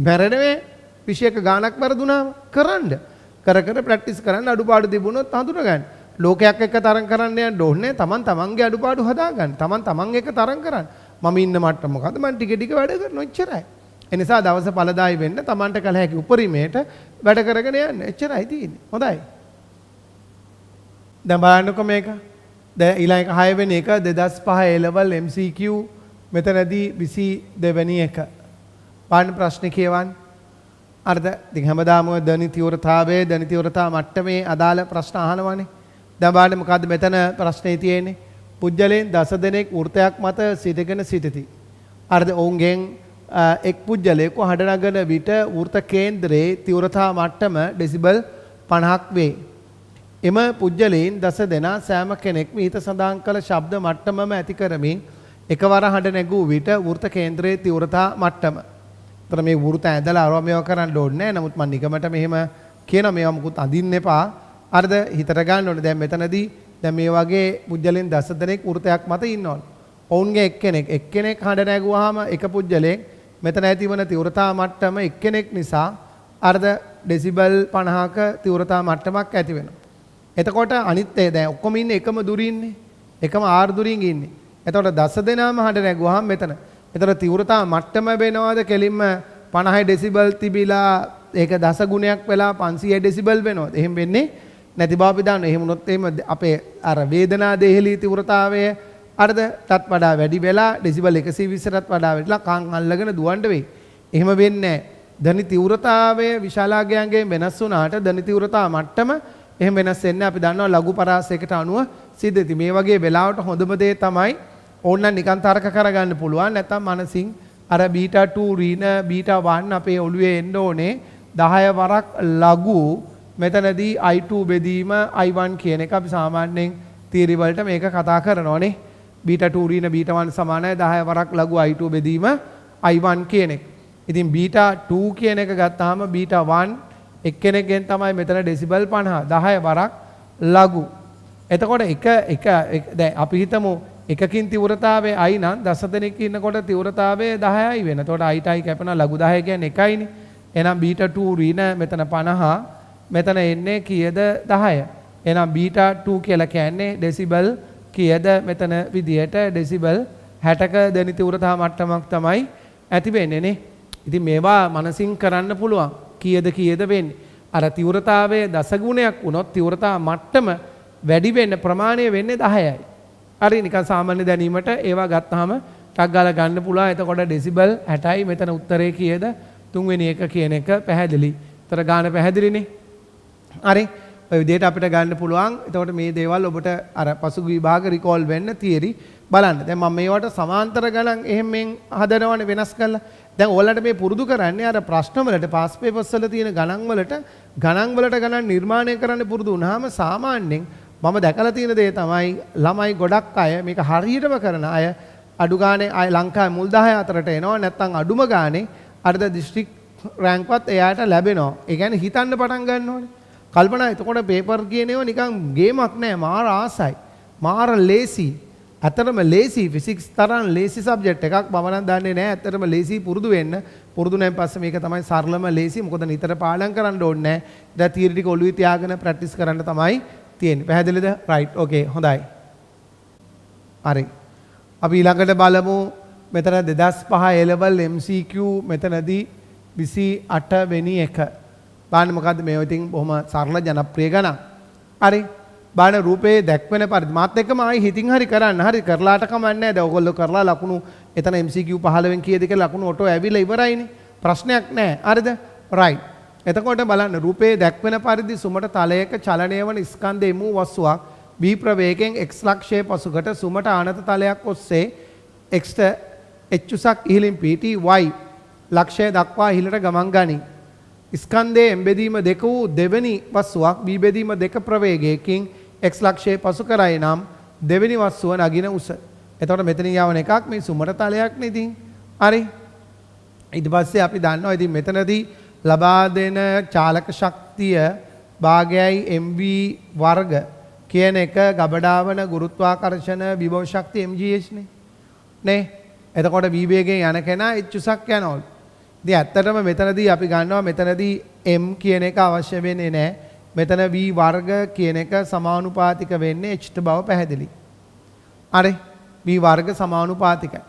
මැරෙන්නේ විශේෂක ගානක් වරදුනාම කරන්න. කර ප්‍රැක්ටිස් කරන්න අඩුපාඩු තිබුණොත් හඳුන ගන්න. ලෝකයක් එක්ක තරම් කරන්න යන්න ඕනේ. තමන්ගේ අඩුපාඩු හදා ගන්න. තමන් එක්ක තරම් කරන්න. මම ඉන්න මට්ටම මොකද්ද? මම ටික ටික වැඩ කරනවා එච්චරයි. එනිසා දවස පළදායි වෙන්න තමන්ට කල හැකි උපරිමයට වැඩ කරගෙන යන්න. එච්චරයි තියෙන්නේ. හොඳයි. දැන් බලන්නකො මේක. දැන් ඊළඟ 6 වෙනි එක 2005 A level MCQ මෙතනදී 22 වෙනි එක. පාඩම් ප්‍රශ්න කියවන්න. අර්ධ ඉතින් හැමදාම ධනි තීව්‍රතාවයේ ධනි තීව්‍රතා මට්ටමේ අදාළ ප්‍රශ්න අහනවානේ. දැන් බලන්න මොකද්ද මෙතන ප්‍රශ්නේ තියෙන්නේ. පුජ්‍යලෙන් 10 දෙනෙක් වෘතයක් මත සිටගෙන සිටිති. අර්ධ ඔවුන්ගෙන් එක් පුජ්‍යලයක හඬනගන විට වෘත කේන්දරයේ තීව්‍රතා මට්ටම ඩෙසිබල් 50ක් වේ. එම පුජ්‍යලෙන් 10 දෙනා සෑම කෙනෙක්ම ඊට සඳහන් කළ ශබ්ද මට්ටමම ඇති කරමින් එකවර හඬ නැගූ විට වෘත කේන්දරයේ තීව්‍රතා මට්ටම. ඒතර මේ වෘත ඇදලා අරව මේවා කරන්න ඕනේ නැහැ. නමුත් මම නිකමට මෙහෙම කියනවා මේවා මුකුත් අඳින්න එපා. අරද හිතට ගන්න ඕනේ. දැන් මෙතනදී දැන් මේ වගේ පුජ්‍යලෙන් 10 දෙනෙක් වෘතයක් මත ඉන්නවලු. ඔවුන්ගේ එක්කෙනෙක් හඬ නැගුවාම එක පුජ්‍යලෙන් මෙතන ඇතිවන තීව්‍රතා මට්ටම එක්කෙනෙක් නිසා අර්ධ ඩෙසිබල් 50ක තීව්‍රතා මට්ටමක් ඇති වෙනවා. එතකොට අනිත් දැන් ඔක්කොම ඉන්නේ එකම දුරින්නේ. එකම R දුරින් ඉන්නේ. එතකොට 10 දෙනාම හඬ නැගුවාම මෙතන. එතකොට තීව්‍රතා මට්ටම වෙනවාද කෙලින්ම 50 ඩෙසිබල් තිබිලා ඒක දස ගුණයක් වෙලා 500 ඩෙසිබල් වෙනවද? එහෙම වෙන්නේ නැති බව අපි දන්නවා. එහෙම වුණොත් එහෙම අපේ අර වේදනා දේහලී තීව්‍රතාවය අර්ධටත් වඩා වැඩි වෙලා ඩෙසිබල් 120ටත් වඩා වැඩිලා කන් අල්ලගෙන දුවන්න වෙයි. එහෙම වෙන්නේ නැහැ. ධනි තීව්‍රතාවය විශාලාගයන්ගෙන් වෙනස් වුණාට ධනි තීව්‍රතා මට්ටම එහෙම වෙනස් වෙන්නේ අපි දන්නවා ලඝු පරාසයකට අනුව සිද්ධ වෙති. මේ වගේ වෙලාවට හොඳම දේ තමයි ඕන්න නිකන් තරක කරගන්න පුළුවන්. නැත්නම් මනසින් අර බීටා 2 රීන බීටා 1 අපේ ඔළුවේ එන්න ඕනේ 10 වරක් ලඝු මෙතනදී I2 බෙදීම I1 කියන එක අපි සාමාන්‍යයෙන් තියරි වලට මේක කතා කරනවානේ. බීටා 2 රීන බීටා 1 සමානයි 10 වරක් ලඝු I2 බෙදීම I1 කියන එක. ඉතින් බීටා 2 කියන එක ගත්තාම බීටා 1 එක්කෙනෙක්ගෙන් තමයි මෙතන ඩෙසිබල් 50 10 වරක් ලඝු. එතකොට දැන් අපි හිතමු එකකින් තීව්‍රතාවය I නම් 10 දෙනෙක් ඉන්නකොට තීව්‍රතාවය 10යි වෙන. එතකොට I කැපෙන ලඝු 10 කියන්නේ එකයිනේ. එහෙනම් බීටා 2 රීන මෙතන 50 මෙතන එන්නේ කීයද 10. එහෙනම් බීටා 2 කියලා කියන්නේ ඩෙසිබල් කීයද මෙතන විදියට ඩෙසිබල් 60ක ධනි තීව්‍රතා මට්ටමක් තමයි ඇති වෙන්නේ නේ. ඉතින් මේවා මනසින් කරන්න පුළුවන්. කීයද වෙන්නේ. අර තීව්‍රතාවයේ දස ගුණයක් වුණොත් තීව්‍රතා මට්ටම වැඩි වෙන්න ප්‍රමාණය වෙන්නේ 10යි. හරි නිකන් සාමාන්‍ය දැනීමට ඒවා ගත්තාම ටක් ගාලා ගන්න පුළුවන්. එතකොට ඩෙසිබල් 60යි මෙතන උත්තරේ කීයද? 3 වෙනි එක කියන එක පැහැදිලි. උතර ගාන පැහැදිලිනේ. හරි. ඔය විදිහට අපිට ගන්න පුළුවන්. එතකොට මේ දේවල් ඔබට අර පසුගිය විභාග රිකෝල් වෙන්න තියරි බලන්න. දැන් මම මේවට සමාන්තර ගණන් එහෙම මෙන් හදනවනේ වෙනස් කරලා. දැන් ඔයාලට මේ පුරුදු කරන්නේ අර ප්‍රශ්න වලට පාස් පේපර්ස් වල තියෙන ගණන් වලට ගණන් නිර්මාණය කරන්න පුරුදු වුණාම සාමාන්‍යයෙන් මම දැකලා තියෙන දේ තමයි ළමයි ගොඩක් අය මේක හරියටම කරන අය අඩු ගානේ අය ලංකාවේ මුල් 10 අතරට එනවා නැත්නම් අඩුම ගානේ අර්ධ දිස්ත්‍රික් රෑන්ක්වත් එයාට ලැබෙනවා. ඒ කියන්නේ හිතන්න පටන් ගන්න ඕනේ. කල්පනා එතකොට පේපර් කියන ඒවා නිකන් ගේමක් නෑ මාර ආසයි. මාර ලේසි. ඇත්තටම ලේසි ෆිසික්ස් තරම් ලේසි සබ්ජෙක්ට් එකක් මම නම් දන්නේ නෑ. ඇත්තටම ලේසි පුරුදු වෙන්න. පුරුදු නැන් පස්සේ මේක තමයි සරලම ලේසි. මොකද නිතර පාඩම් කරන්න ඕනේ නෑ. ඉතින් තියරි ටික ඔළුවේ තියාගෙන ප්‍රැක්ටිස් කරන්න තමයි තියෙන්නේ. පැහැදිලිද? රයිට්. ඕකේ. හොඳයි. හරි. අපි ඊළඟට බලමු මෙතන 2005 A level MCQ මෙතනදී 28 වෙනි එක. බලන්න මොකද්ද මේ ඉතින් බොහොම සරල ජනප්‍රිය ගණන්. හරි. බලන්න රූපේ දැක්වෙන පරිදි මාත් එක්කම ආයි හිතින් හරි කරන්න. හරි කරලාට කමන්නේ නැහැ. දැන් ඔයගොල්ලෝ කරලා ලකුණු එතන MCQ 15 කීයද කියලා ලකුණු ඔටෝ ඇවිල්ලා ඉවරයිනේ. ප්‍රශ්නයක් නැහැ. හරිද? රයිට්. එතකොට බලන්න රූපේ දැක්වෙන පරිදි සුමට තලයක චලනය වන ස්කන්ධ එමු වස්තුවක් v ප්‍රවේගයෙන් x ලක්ෂයේ පසුකට සුමට ආනත තලයක් ඔස්සේ x h උසක් ඉහළින් පිහිටි y ලක්ෂය දක්වා ඉහළට ගමන් ගනී. ස්කන්ධයේ එම්බෙදීම දෙක වූ දෙවෙනි වස්තුවක් v බෙදීම දෙක ප්‍රවේගයකින් x ලක්ෂයේ පසු කරයි නම් දෙවෙනි වස්තුව නගින උස. එතකොට මෙතනින් යවන එකක් මේ සුමට තලයක් නේ ඉතින්. හරි. ඊට පස්සේ අපි දන්නවා ඉතින් මෙතනදී ලබා දෙන චාලක ශක්තිය භාගයයි mv වර්ග කියන එක ගබඩාවන ගුරුත්වාකර්ෂණ විභව ශක්තිය mgh නේ. එතකොට v වේගයෙන් යන කෙනා h උසක් යනවලු. ඉතින් ඇත්තටම මෙතනදී අපි ගන්නවා මෙතනදී m කියන එක අවශ්‍ය වෙන්නේ නැහැ. මෙතන v වර්ග කියන එක සමානුපාතික වෙන්නේ h ට බව පැහැදිලි. හරි. v වර්ග සමානුපාතිකයි.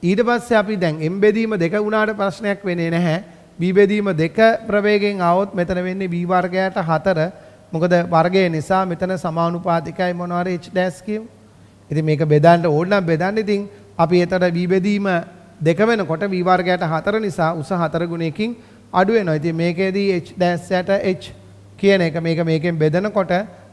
ඊට පස්සේ අපි දැන් m බෙදීම දෙක වුණාට ප්‍රශ්නයක් වෙන්නේ නැහැ. v බෙදීම දෙක ප්‍රවේගයෙන් આવොත් මෙතන වෙන්නේ v වර්ගයට 4. මොකද වර්ගය නිසා මෙතන සමානුපාතිකයි මොනවාරි h ඩෑෂ් කියමු. ඉතින් මේක බෙදන්න ඕන නම් බෙදන්න. ඉතින් අපි එතන v බෙදීම දෙක වෙනකොට v වර්ගයට 4 නිසා උස 4 ගුණයකින් අඩු වෙනවා. ඉතින් මේකේදී h ඩෑෂ් යට h කියන එක මේකෙන් බෙදනකොට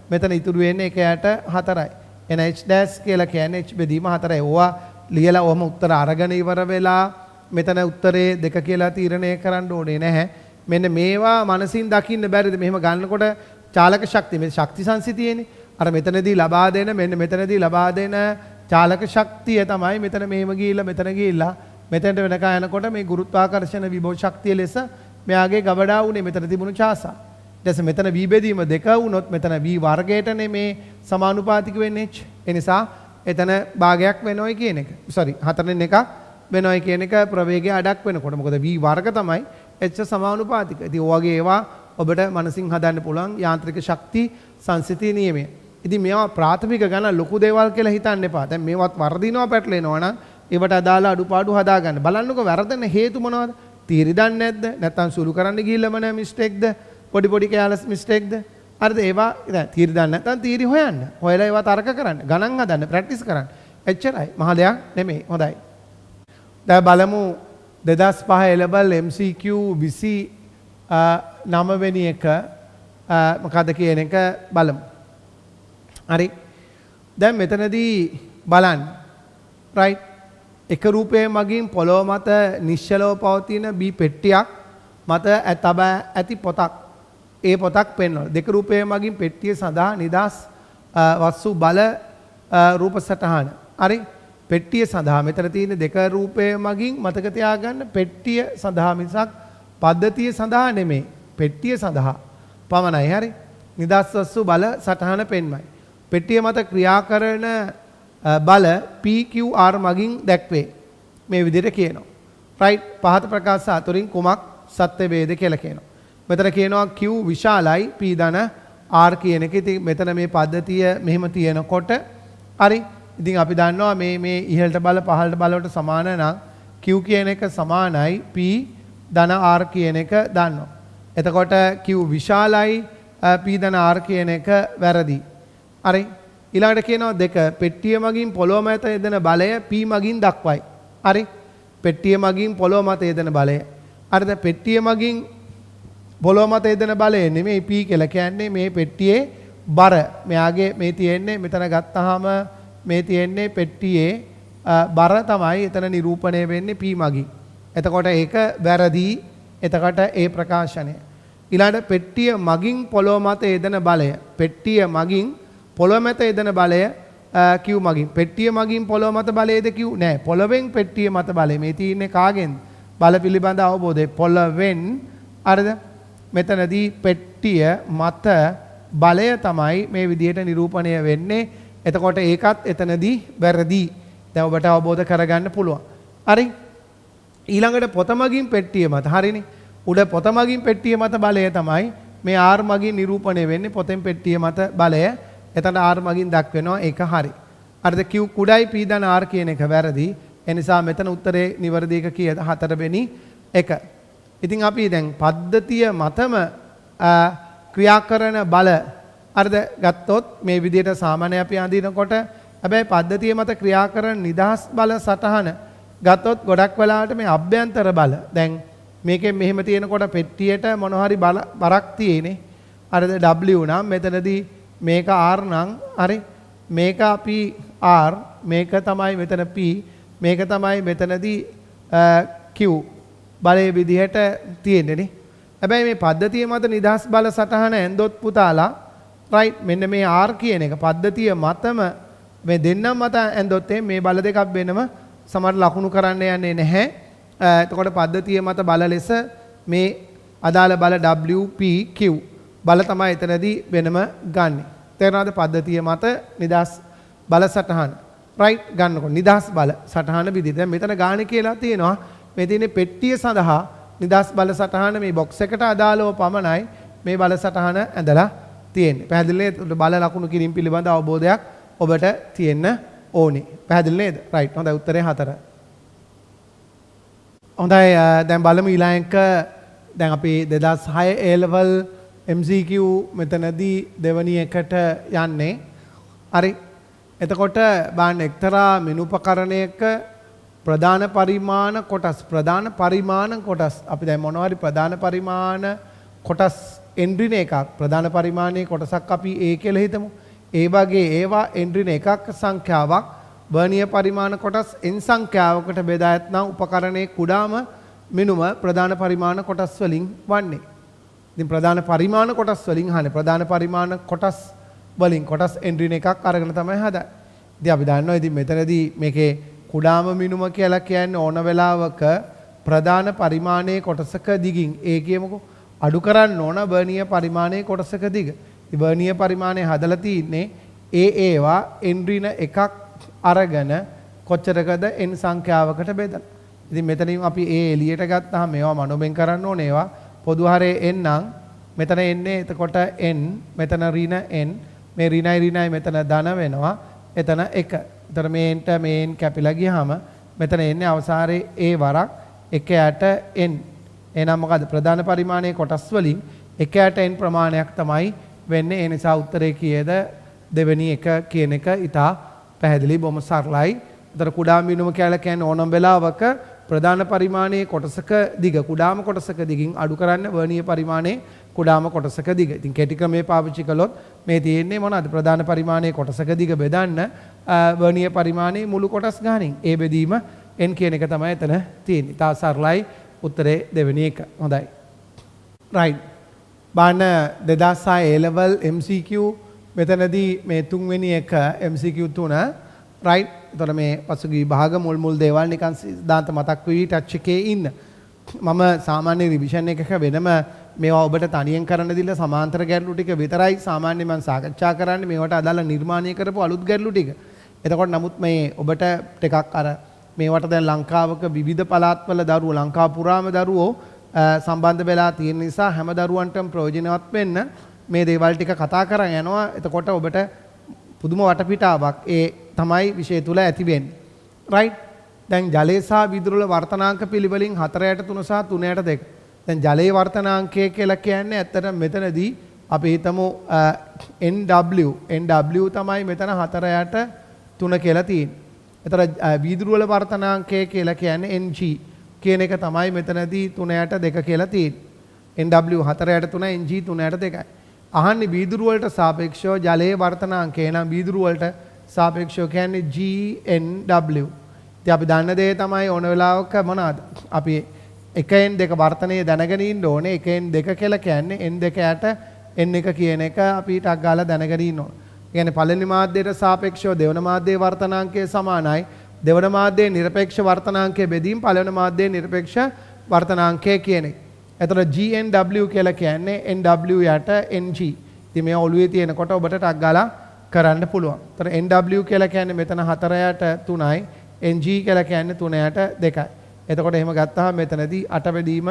මෙතන ඉතුරු වෙන්නේ 1 යට 4යි. එන h ඩෑෂ් කියලා කියන්නේ h බෙදීම 4යි. ඕවා ලියලා ඔහම උත්තර අරගෙන ඉවර වෙලා මෙතන උත්තරේ දෙක කියලා තීරණය කරන්න ඕනේ නැහැ. මෙන්න මේවා මනසින් දකින්න බැරිද? මෙහෙම ගන්නකොට චාලක ශක්තිය මේ ශක්ති සංසිතියනේ. අර මෙතනදී ලබා දෙන මෙන්න මෙතනදී ලබා දෙන චාලක ශක්තිය තමයි මෙතන මෙහෙම ගිහිල්ලා මෙතන ගිහිල්ලා මෙතනට වෙනකන් යනකොට මේ ගුරුත්වාකර්ෂණ විභව ශක්තිය ලෙස මෙයාගේ ගබඩා වුණේ මෙතන තිබුණු ඡාසා. ඊට පස්සේ මෙතන v බෙදීම දෙක වුණොත් මෙතන v වර්ගයටනේ මේ සමානුපාතික වෙන්නේ h. ඒ නිසා එතන භාගයක් වෙනවයි කියන එක. sorry 4න් එකක් වෙනවයි කියන එක ප්‍රවේගය අඩක් වෙනකොට. මොකද v වර්ග තමයි h සමානුපාතික. ඉතින් ඔයගේ ඒවා ඔබට මනසින් හදන්න පුළුවන් යාන්ත්‍රික ශක්ති සංසිතිය නියමය. ඉතින් මේවා ප්‍රාථමික ගණන් ලොකු දේවල් කියලා හිතන්න එපා. දැන් මේවත් වර්ධිනවා පැටලෙනවා නම් ඒවට අදාළ අඩුපාඩු හදාගන්න. බලන්නකො වැරදෙන හේතු මොනවද? තීරි දන්නේ නැද්ද? නැත්නම් සුළු කරන්න ගිහිල්ලාම නැ මිස්ටේක්ද? පොඩි කැලස් මිස්ටේක්ද? හරිද? ඒවා දැන් තීරි දන්නේ නැත්නම් තීරි හොයන්න. හොයලා ඒවා තර්ක කරන්න. ගණන් හදන්න, ප්‍රැක්ටිස් කරන්න. එච්චරයි. මහ දෙයක් නෙමෙයි. හොඳයි. දැන් බලමු 2005 level MCQ 29 වෙනි එක මොකද්ද කියන එක බලමු. හරි. දැන් මෙතනදී බලන්න. right. එක රූපයේ මගින් පොළොව මත නිශ්චලව පවතින බී පෙට්ටියක් මත තබා ඇති පොතක්. ඒ පොතක් පෙන්වනවා. දෙක රූපයේ මගින් පෙට්ටිය සඳහා නිදාස් වස්තු බල රූප සටහන. හරි. පෙට්ටිය සඳහා මෙතන තියෙන දෙක රූපයේ මගින් මතක තියාගන්න පෙට්ටිය සඳහා මිසක් පද්ධතිය සඳහා නෙමෙයි. පෙට්ටිය සඳහා පමණයි. හරි. නිදාස් වස්තු බල සටහන පෙන්වයි. පෙට්ටිය මත ක්‍රියා කරන බල PQR මගින් දැක්වේ. මේ විදිහට කියනවා. right. පහත ප්‍රකාශ අතුරින් කුමක් සත්‍ය වේද කියලා කියනවා. මෙතන කියනවා Q විශාලයි P ධන R කියන එක. ඉතින් මෙතන මේ පද්ධතිය මෙහෙම තියෙනකොට හරි. ඉතින් අපි දන්නවා මේ ඉහළට බල පහළට බල වලට සමාන නම් Q කියන එක සමානයි P ධන R කියන එක දන්නවා. එතකොට Q විශාලයි P ධන R කියන එක වැරදි. හරි. ඊළඟට කියනවා දෙක පෙට්ටිය මගින් පොළොව මත යෙදෙන බලය P මගින් දක්වයි. හරි. පෙට්ටිය මගින් පොළොව මත යෙදෙන බලය. හරිද? පෙට්ටිය මගින් පොළොව මත යෙදෙන බලය නෙමෙයි P කියලා කියන්නේ මේ පෙට්ටියේ බර. මෙයාගේ මේ තියෙන්නේ මෙතන ගත්තාම මේ තියෙන්නේ පෙට්ටියේ බර තමයි එතන නිරූපණය වෙන්නේ P මගින්. එතකොට ඒක වැරදි. එතකොට ඒ ප්‍රකාශනය. ඊළඟට පෙට්ටිය මගින් පොළොව මත යෙදෙන බලය. පෙට්ටිය මගින් පොළොව මත යෙදෙන බලය Q මගින්. පෙට්ටිය මගින් පොළොව මත බලයද Q නෑ. පොළොවෙන් පෙට්ටිය මත බලය. මේ තියෙන්නේ කාගෙන්ද? බල පිළිබඳ අවබෝධය. පොළොවෙන් හරිද? මෙතනදී පෙට්ටිය මත බලය තමයි මේ විදිහට නිරූපණය වෙන්නේ. එතකොට ඒකත් එතනදී වැරදි. දැන් ඔබට අවබෝධ කරගන්න පුළුවන්. හරි? ඊළඟට පොත මගින් පෙට්ටිය මත හරිනේ. උඩ පොත මගින් පෙට්ටිය මත බලය තමයි මේ R මගින් නිරූපණය වෙන්නේ. පොතෙන් පෙට්ටිය මත බලය. එතන R මගින් දක්වනවා. ඒක හරි. හරිද? Q කුඩයි P දන R කියන එක වැරදි. ඒ නිසා මෙතන උත්තරේ නිවැරදි එක කීයද? 4 වෙනි එක. ඉතින් අපි දැන් පද්ධතිය මතම ක්‍රියා කරන බල හරිද ගත්තොත් මේ විදිහට සාමාන්‍ය අපි අඳිනකොට හැබැයි පද්ධතිය මත ක්‍රියා කරන නිදහස් බල සටහන ගත්තොත් ගොඩක් වෙලාවට මේ අභ්‍යන්තර බල දැන් මේකෙන් මෙහෙම තියෙනකොට පෙට්ටියට මොන හරි බරක් තියෙන්නේ හරිද W නම් මෙතනදී මේක R නම් හරි මේක අපි R මේක තමයි මෙතන P මේක තමයි මෙතනදී Q බලයේ විදිහට තියෙන්නේ නේ. හැබැයි මේ පද්ධතිය මත නිදහස් බල සටහන ඇන්දොත් පුතාලා රයිට් මෙන්න මේ R කියන එක පද්ධතිය මතම මේ දෙන්නම් මත ඇන්දොත් මේ බල දෙකක් වෙනම සමහර ලකුණු කරන්න යන්නේ නැහැ. එතකොට පද්ධතිය මත බල ලෙස මේ අදාළ බල W P Q බල තමයි එතනදී වෙනම ගන්නෙ. තේරෙනවද? පද්ධතිය මත නිදහස් බල සටහන රයිට් ගන්නකොට නිදහස් බල සටහන විදිහට දැන් මෙතන ගානේ කියලා තියෙනවා. මේ තියෙන්නේ පෙට්ටිය සඳහා නිදහස් බල සටහන මේ බොක්ස් එකට අදාළව පමණයි මේ බල සටහන ඇඳලා තියෙන්නේ. පැහැදිලි නේද? බල ලකුණු කිරීම පිළිබඳ අවබෝධයක් ඔබට තියෙන්න ඕනේ. පැහැදිලි නේද? රයිට්. හොඳයි උත්තරේ 4. හොඳයි දැන් බලමු ඊළඟ දැන් අපි 2006 A level MCQ මෙතනදී දෙවැනි එකට යන්නේ. හරි. එතකොට බලන්න එක්තරා මිනුපකරණයක ප්‍රධාන පරිමාණ කොටස් අපි දැන් මොනවා හරි ප්‍රධාන පරිමාණ කොටස් එන්ට්‍රින එකක් ප්‍රධාන පරිමාණයේ කොටසක් අපි A කියලා හිතමු. ඒ වගේ ඒවා එන්ට්‍රින එකක් සංඛ්‍යාවක් වර්ණීය පරිමාණ කොටස් n සංඛ්‍යාවකට බෙදා ඇතනම් උපකරණයේ කුඩාම මිනුම ප්‍රධාන පරිමාණ කොටස් වලින් වන්නේ. ඉතින් ප්‍රධාන පරිමාණ කොටස් වලින් අහන්නේ ප්‍රධාන පරිමාණ කොටස් වලින් කොටස් එන්ට්‍රින එකක් අරගෙන තමයි හදන්නේ. ඉතින් අපි දන්නවා ඉතින් මෙතනදී මේකේ කුඩාම මිනුම කියලා කියන්නේ ඕන වෙලාවක ප්‍රධාන පරිමාණයේ කොටසක දිගින් ඒ කියමුකෝ අඩු කරන්න ඕන වර්ණීය පරිමාණයේ කොටසක දිග. ඉතින් වර්ණීය පරිමාණය හදලා තින්නේ ඒවා එන්ට්‍රින එකක් අරගෙන කොච්චරකද n සංඛ්‍යාවකට බෙදලා. ඉතින් මෙතනින් අපි එළියට ගත්තාම මේවා මනෝබෙන් කරන්න ඕනේ ඒවා පොදු හරේ n නම් මෙතන එන්නේ එතකොට n මෙතන ඍණ n මේ ඍණයි මෙතන ධන වෙනවා එතන 1. එතන මේන්ට මේන් කැපිලා ගියාම මෙතන එන්නේ අවසානයේ a වරක් 1යට n. එහෙනම් මොකද ප්‍රධාන පරිමාණයේ කොටස් වලින් 1යට n ප්‍රමාණයක් තමයි වෙන්නේ. ඒ නිසා උත්තරේ කීයද? දෙවෙනි එක කියන එක ඉතා පැහැදිලි බොහොම සරලයි. උතර කුඩා මිනුම කියලා කියන්නේ ඕනම වෙලාවක ප්‍රධාන පරිමාණයේ කොටසක දිග කුඩාම කොටසක දිගින් අඩු කරන්න වර්ණීය පරිමාණයේ කුඩාම කොටසක දිග. ඉතින් කෙටි ක්‍රමයේ පාවිච්චි කළොත් මේ තියෙන්නේ මොනවද? ප්‍රධාන පරිමාණයේ කොටසක දිග බෙදන්න වර්ණීය පරිමාණයේ මුළු කොටස් ගානින් ඒ බෙදීම n කියන එක තමයි එතන තියෙන්නේ. ඉතා සරලයි උත්තරේ දෙවෙනි එක. හොඳයි. right. බාන 2006 A level MCQ මෙතනදී මේ තුන්වෙනි එක MCQ 3 right. එතකොට මේ පසුගිය විභාග මුල් දේවල් නිකන් සිද්ධාන්ත මතක් වෙවි ටච් එකේ ඉන්න. මම සාමාන්‍ය රිවිෂන් එකක වෙනම මේවා ඔබට තනියෙන් කරන්න දීලා සමාන්තර ගැටලු ටික විතරයි සාමාන්‍ය මම සාකච්ඡා කරන්නේ මේවට අදාළ නිර්මාණය කරපු අලුත් ගැටලු ටික. එතකොට නමුත් මේ ඔබට ටිකක් අර මේවට දැන් ලංකාවක විවිධ පළාත්වල දරුවෝ ලංකාව පුරාම දරුවෝ සම්බන්ධ වෙලා තියෙන නිසා හැම දරුවන්ටම ප්‍රයෝජනවත් වෙන්න මේ දේවල් ටික කතා කරන් යනවා. එතකොට ඔබට පුදුම වටපිටාවක් ඒ තමයි විෂය තුල ඇති වෙන්නේ. right. දැන් ජලය සහ විදුරුල වර්තනාංක පිළිවෙලින් 4.3 සහ 3.2. දැන් ජලයේ වර්තනාංකය කියලා කියන්නේ ඇත්තට මෙතනදී අපි හිතමු NW තමයි මෙතන 4.3 කියලා තියෙන්නේ. එතන විදුරුල වර්තනාංකය කියලා කියන්නේ NG කියන එක තමයි මෙතනදී 3.2 කියලා තියෙන්නේ. NW 4යට 3 NG 3යට 2යි. අහන්නේ වීදුරු වලට සාපේක්ෂව ජලයේ වර්තනාංකය නම් වීදුරු වලට සාපේක්ෂව කියන්නේ GNW. ඉතින් අපි දන්න දේ තමයි ඕන වෙලාවක මොනවාද? අපි 1n 2 වර්තනයේ දැනගෙන ඉන්න ඕනේ. 1n 2 කියලා කියන්නේ n 2 යට n1 කියන එක අපි ටක් ගාලා දැනගෙන ඉන්න ඕනේ. ඒ කියන්නේ පළවෙනි මාධ්‍යයට සාපේක්ෂව දෙවන මාධ්‍යයේ වර්තනාංකය සමානයි. දෙවන මාධ්‍යයේ නිරපේක්ෂ වර්තනාංකය බෙදීම පළවෙනි මාධ්‍යයේ නිරපේක්ෂ වර්තනාංකය කියන එක. එතකොට GNW කියලා කියන්නේ NW යට NG. ඉතින් මේ ඔළුවේ තියෙනකොට ඔබට ටක් ගාලා කරන්න පුළුවන්. එතකොට NW කියලා කියන්නේ මෙතන 4 යට 3යි. NG කියලා කියන්නේ 3 යට 2යි. එතකොට එහෙම ගත්තාම මෙතනදී 8 බෙදීම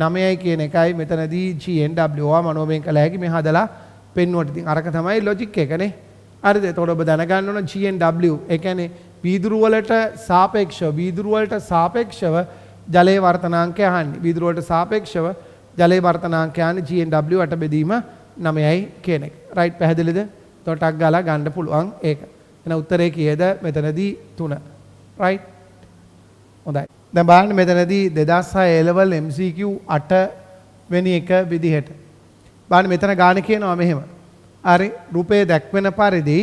9යි කියන එකයි මෙතනදී GNW මනෝමයෙන් කළ හැකි මේ හදලා පෙන්වුවට. ඉතින් අරක තමයි ලොජික් එකනේ. හරිද? එතකොට ඔබ දැනගන්න ඕන GNW. ඒ කියන්නේ වීදුරු වලට සාපේක්ෂව ජලයේ වර්තනාංකය අහන්නේ. වීදුරු වලට සාපේක්ෂව ජලයේ වර්තනාංකය අහන්නේ GNW 8 බෙදීම 9යි කියන එක. රයිට් පැහැදිලිද? එතකොටක් ගාලා ගන්න පුළුවන් ඒක. එහෙනම් උත්තරේ කීයද? මෙතනදී 3. රයිට්. හොඳයි. දැන් බලන්න මෙතනදී 2006 A level MCQ 8 වෙනි එක විදිහට. බලන්න මෙතන ගාන කියනවා මෙහෙම. හරි රූපයේ දැක්වෙන පරිදි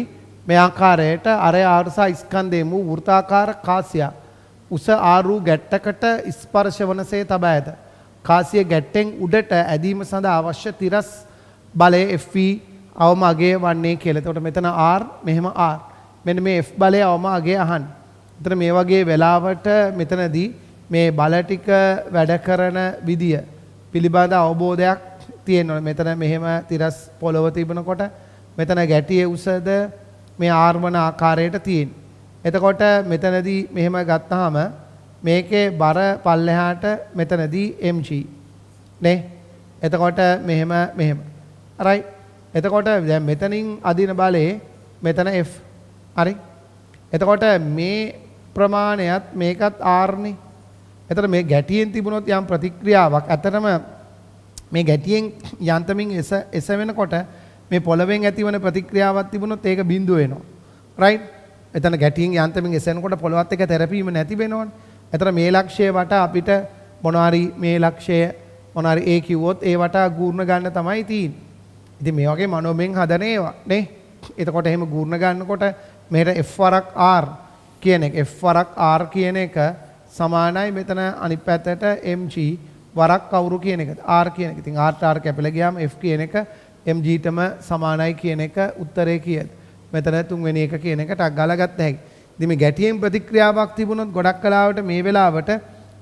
මේ ආකාරයට අරය ආර්සා ස්කන්ධයේ මු වෘත්තාකාර කාසිය උස ආරු ගැට්ටකට ස්පර්ශ වනසේ තබා ඇත. කාසිය ගැට්ටෙන් උඩට ඇදීම සඳහා අවශ්‍ය තිරස් බලය FV අවම අගය වන්නේ කියලා. එතකොට මෙතන R මෙහෙම R. මෙන්න මේ F බලය අවම අගය අහන්න. එතන මේ වගේ වෙලාවට මෙතනදී මේ බල ටික වැඩ කරන විදිය පිළිබඳ අවබෝධයක් තියෙන්න ඕනේ. මෙතන මෙහෙම තිරස් පොළව තිබුණකොට මෙතන ගැටියේ උසද මේ R වන ආකාරයට තියෙන. එතකොට මෙතනදී මෙහෙම ගත්තාම මේකේ බර පල්ලෙහාට මෙතනදී mg නේ. එතකොට මෙහෙම right. එතකොට දැන් මෙතනින් අදින බලේ මෙතන F. හරි. එතකොට මේ ප්‍රමාණයත් මේකත් R නේ. එතකොට මේ ගැටියෙන් තිබුණොත් යම් ප්‍රතික්‍රියාවක් අතරම මේ ගැටියෙන් යන්තමින් එස වෙනකොට මේ පොළවෙන් ඇතිවන ප්‍රතික්‍රියාවක් තිබුණොත් ඒක බිඳුව වෙනවා. right. එතන ගැටියෙන් යන්තමින් එසෙනකොට පොළවත් එක තෙරපීම නැති වෙනවනේ. එතන මේ ලක්ෂය වට අපිට මොනවාරි මේ ලක්ෂය මොනවාරි ඒ කිව්වොත් ඒ වට ගූර්ණ ගන්න තමයි තියෙන්නේ. ඉතින් මේ වගේ මනෝමයෙන් හදන ඒවා නේ. එතකොට එහෙම ගූර්ණ ගන්නකොට මෙහෙට F වරක් R කියන එක F වරක් R කියන එක සමානයි මෙතන අනිත් පැත්තට mg වරක් කවුරු කියන එකද R කියන එක. ඉතින් R R කැපිලා ගියාම F කියන එක mg ටම සමානයි කියන එක උත්තරේ කීයද? මෙතන තුන්වෙනි එක කියන එක ටක් ගාලා ගත්ත හැකි. ඉතින් මේ ගැටියෙන් ප්‍රතික්‍රියාවක් තිබුණොත් ගොඩක් කලාවට මේ වෙලාවට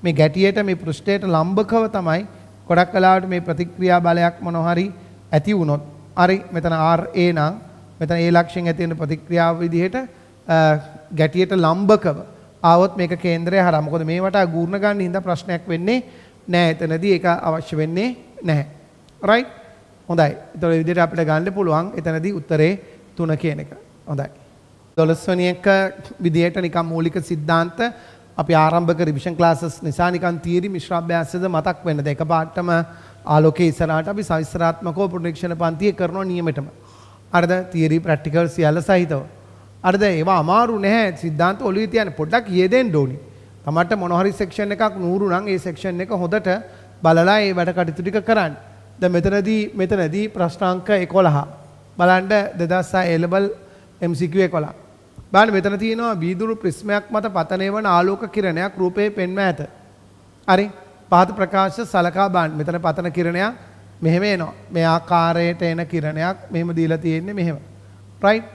මේ ගැටියට මේ පෘෂ්ඨයට ලම්බකව තමයි ගොඩක් කලාවට මේ ප්‍රතික්‍රියා බලයක් මොනවා හරි ඇති වුණොත් හරි මෙතන RA නම් මෙතන A ලක්ෂයෙන් ඇති වෙන ප්‍රතික්‍රියාව විදිහට ගැටියට ලම්බකව ආවොත් මේක කේන්ද්‍රය හරහා. මොකද මේ වටා ගූර්ණ ගන්න හින්දා ප්‍රශ්නයක් වෙන්නේ නැහැ. එතනදී ඒක අවශ්‍ය වෙන්නේ නැහැ. right. හොඳයි. ඒතකොට මේ විදිහට අපිට ගන්න පුළුවන් එතනදී උත්තරේ 3 කියන එක. හොඳයි. 12 වෙනි එක විදිහට නිකන් මූලික સિદ્ધාන්ත අපි ආරම්භක රිවිෂන් ක්ලාසස් නිසා නිකන් තියරි මිශ්‍ර අභ්‍යාසද මතක් වෙන්නද එකපාරටම ආලෝකයේ ඉස්සරහට අපි සවිස්තරාත්මකව පුනරීක්ෂණ පන්තිය කරනවා නියමෙටම. හරිද? තියරි ප්‍රැක්ටිකල් සියල්ල සහිතව. හරිද? ඒවා අමාරු නැහැ. સિદ્ધාන්ත ඔළුවේ තියන්න පොඩ්ඩක් යෙදෙන්න ඕනි. තමන්ට මොන හරි සෙක්ෂන් එකක් නూరు නම් ඒ සෙක්ෂන් එක හොඳට බලලා ඒ වැඩ කටයුතු ටික කරන්න. දැන් මෙතනදී ප්‍රශ්නාංක 11 බලන්න 2006 A level MCQ 11. බලන්න මෙතන තියෙනවා වීදුරු ප්‍රිස්මයක් මත පතනය වන ආලෝක කිරණයක් රූපේ පෙන්ව ඇත. හරි. පහත ප්‍රකාශ සලකා බලන්න. මෙතන පතන කිරණයක් මෙහෙම එනවා. මේ ආකාරයට එන කිරණයක් මෙහෙම දීලා තියෙන්නේ මෙහෙම. right.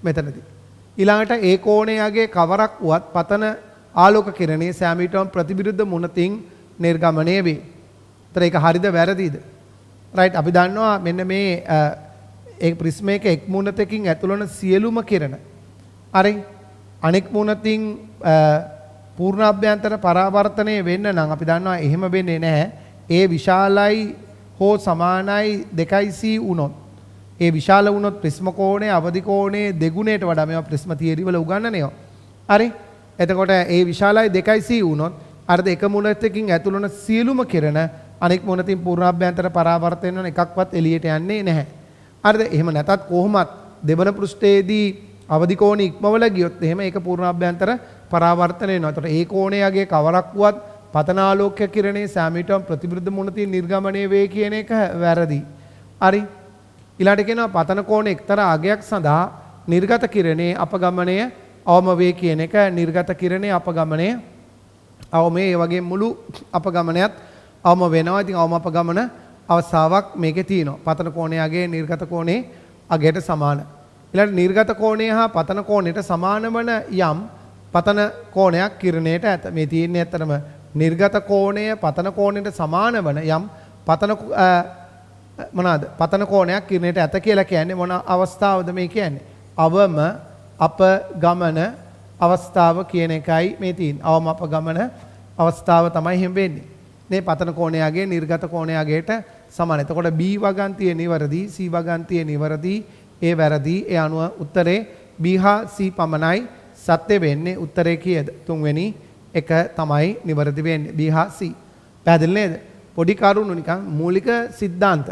මෙතනදී. ඊළඟට ඒ කෝණයගේ කවරක් වුවත් පතන ආලෝක කිරණයේ සෑමීටම ප්‍රතිවිරුද්ධ මුණතින් නිර්ගමණය වේ. ඒතර ඒක හරිද වැරදිද? right. අපි දන්නවා මෙන්න මේ ඒ ප්‍රිස්ම එක එක් මුණතකින් ඇතුළු වන සියලුම කිරණ හරි අනෙක් මුණතින් පූර්ණ අභ්‍යන්තර පරාවර්තනය වෙන්න නම් අපි දන්නවා එහෙම වෙන්නේ නැහැ. ඒ විශාලයි හෝ සමානයි 2c වුණොත් ඒ විශාල වුණොත් ප්‍රිස්ම කෝණය අවදි කෝණයේ දෙගුණයට වඩා මේවා ප්‍රිස්ම තියරි වල උගන්වනවා. හරි. එතකොට ඒ විශාලයි 2c වුණොත් අර එක මුණතකින් ඇතුළු වන සියලුම කිරණ අනෙක් මුණතින් පූර්ණ අභ්‍යන්තර පරාවර්තනය වෙන එකක්වත් එළියට යන්නේ නැහැ. හරිද? එහෙම නැතත් කොහොමත් දෙවන පෘෂ්ඨයේදී අවදි කෝණය ඉක්මවල ගියොත් එහෙම ඒක පූර්ණ අභ්‍යන්තර පරාවර්තනය වෙනවා. ඒතකොට ඒ කෝණයගේ කවරක් වුවත් පතන ආලෝක කිරණේ සෑමීටම ප්‍රතිවිරුද්ධ මුණ තියෙන නිර්ගමනයේ වේ කියන එක වැරදි. හරි. ඊළඟට කියනවා පතන කෝණේ එක්තරා අගයක් සඳහා නිර්ගත කිරණේ අපගමනය අවම වේ කියන එක නිර්ගත කිරණේ අපගමනය අවම ඒ වගේ මුළු අපගමනයත් අවම වෙනවා. ඉතින් අවම අපගමන අවස්ථාවක් මේකේ තියෙනවා. පතන කෝණයේ නිර්ගත කෝණේ අගයට සමාන. ඊළඟ නිර්ගත කෝණය හා පතන කෝණයට සමාන වන යම් පතන කෝණයක් කිරණයට ඇත. මේ තියෙන්නේ ඇත්තටම නිර්ගත කෝණය පතන කෝණයට සමාන වන යම් පතන මොනවාද? පතන කෝණයක් කිරණයට ඇත කියලා කියන්නේ මොන අවස්ථාවද මේ කියන්නේ? අවම අපගමන අවස්ථාව කියන එකයි මේ තියෙන්නේ. අවම අපගමන අවස්ථාව තමයි හැම වෙන්නේ. මේ පතන කෝණයගේ නිර්ගත කෝණයගේට සමාන. එතකොට B වගන්තිය නිවැරදි, C වගන්තිය නිවැරදි, A වැරදි. ඒ අනුව උත්තරේ B හා C පමණයි සත්‍ය වෙන්නේ. උත්තරේ කීයද? තුන්වෙනි එක තමයි නිවැරදි වෙන්නේ. B හා C. පැහැදිලි නේද? පොඩි කරුණු නිකන් මූලික સિદ્ધාන්ත.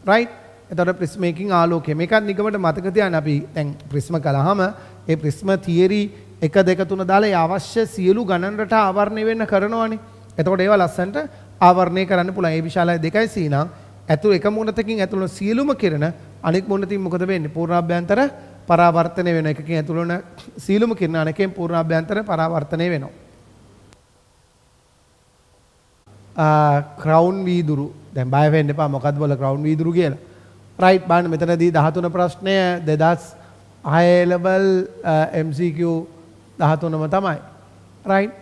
right? එතකොට ප්‍රිස්ම එකකින් ආලෝකය. මේකත් නිකමට මතක තියාගන්න අපි දැන් ප්‍රිස්ම කළාම ඒ ප්‍රිස්ම තියරි 1 2 3 දාලා ඒ අවශ්‍ය සියලු ගණන් රට ආවරණය වෙන්න කරනවානේ. එතකොට ඒවා ලස්සනට ආවරණය කරන්න පුළුවන්. ඒ විශාලයි 2යි C නම් ඇතුළු එක මුණතකින් ඇතුළු සියලුම කිරණ අනෙක් මුණතින් මොකද වෙන්නේ? පූර්ණාභ්‍යන්තර පරාවර්තනය වෙන එකකින් ඇතුළු වන සියලුම කිරණ අනෙකෙන් පූර්ණාභ්‍යන්තර පරාවර්තනය වෙනවා. ක්‍රවුන් වීදුරු. දැන් බය වෙන්න එපා මොකක්ද බල ක්‍රවුන් වීදුරු කියලා. රයිට් බලන්න මෙතනදී 13 ප්‍රශ්නය 2006 ලෙවල් MCQ 13ම තමයි. රයිට්.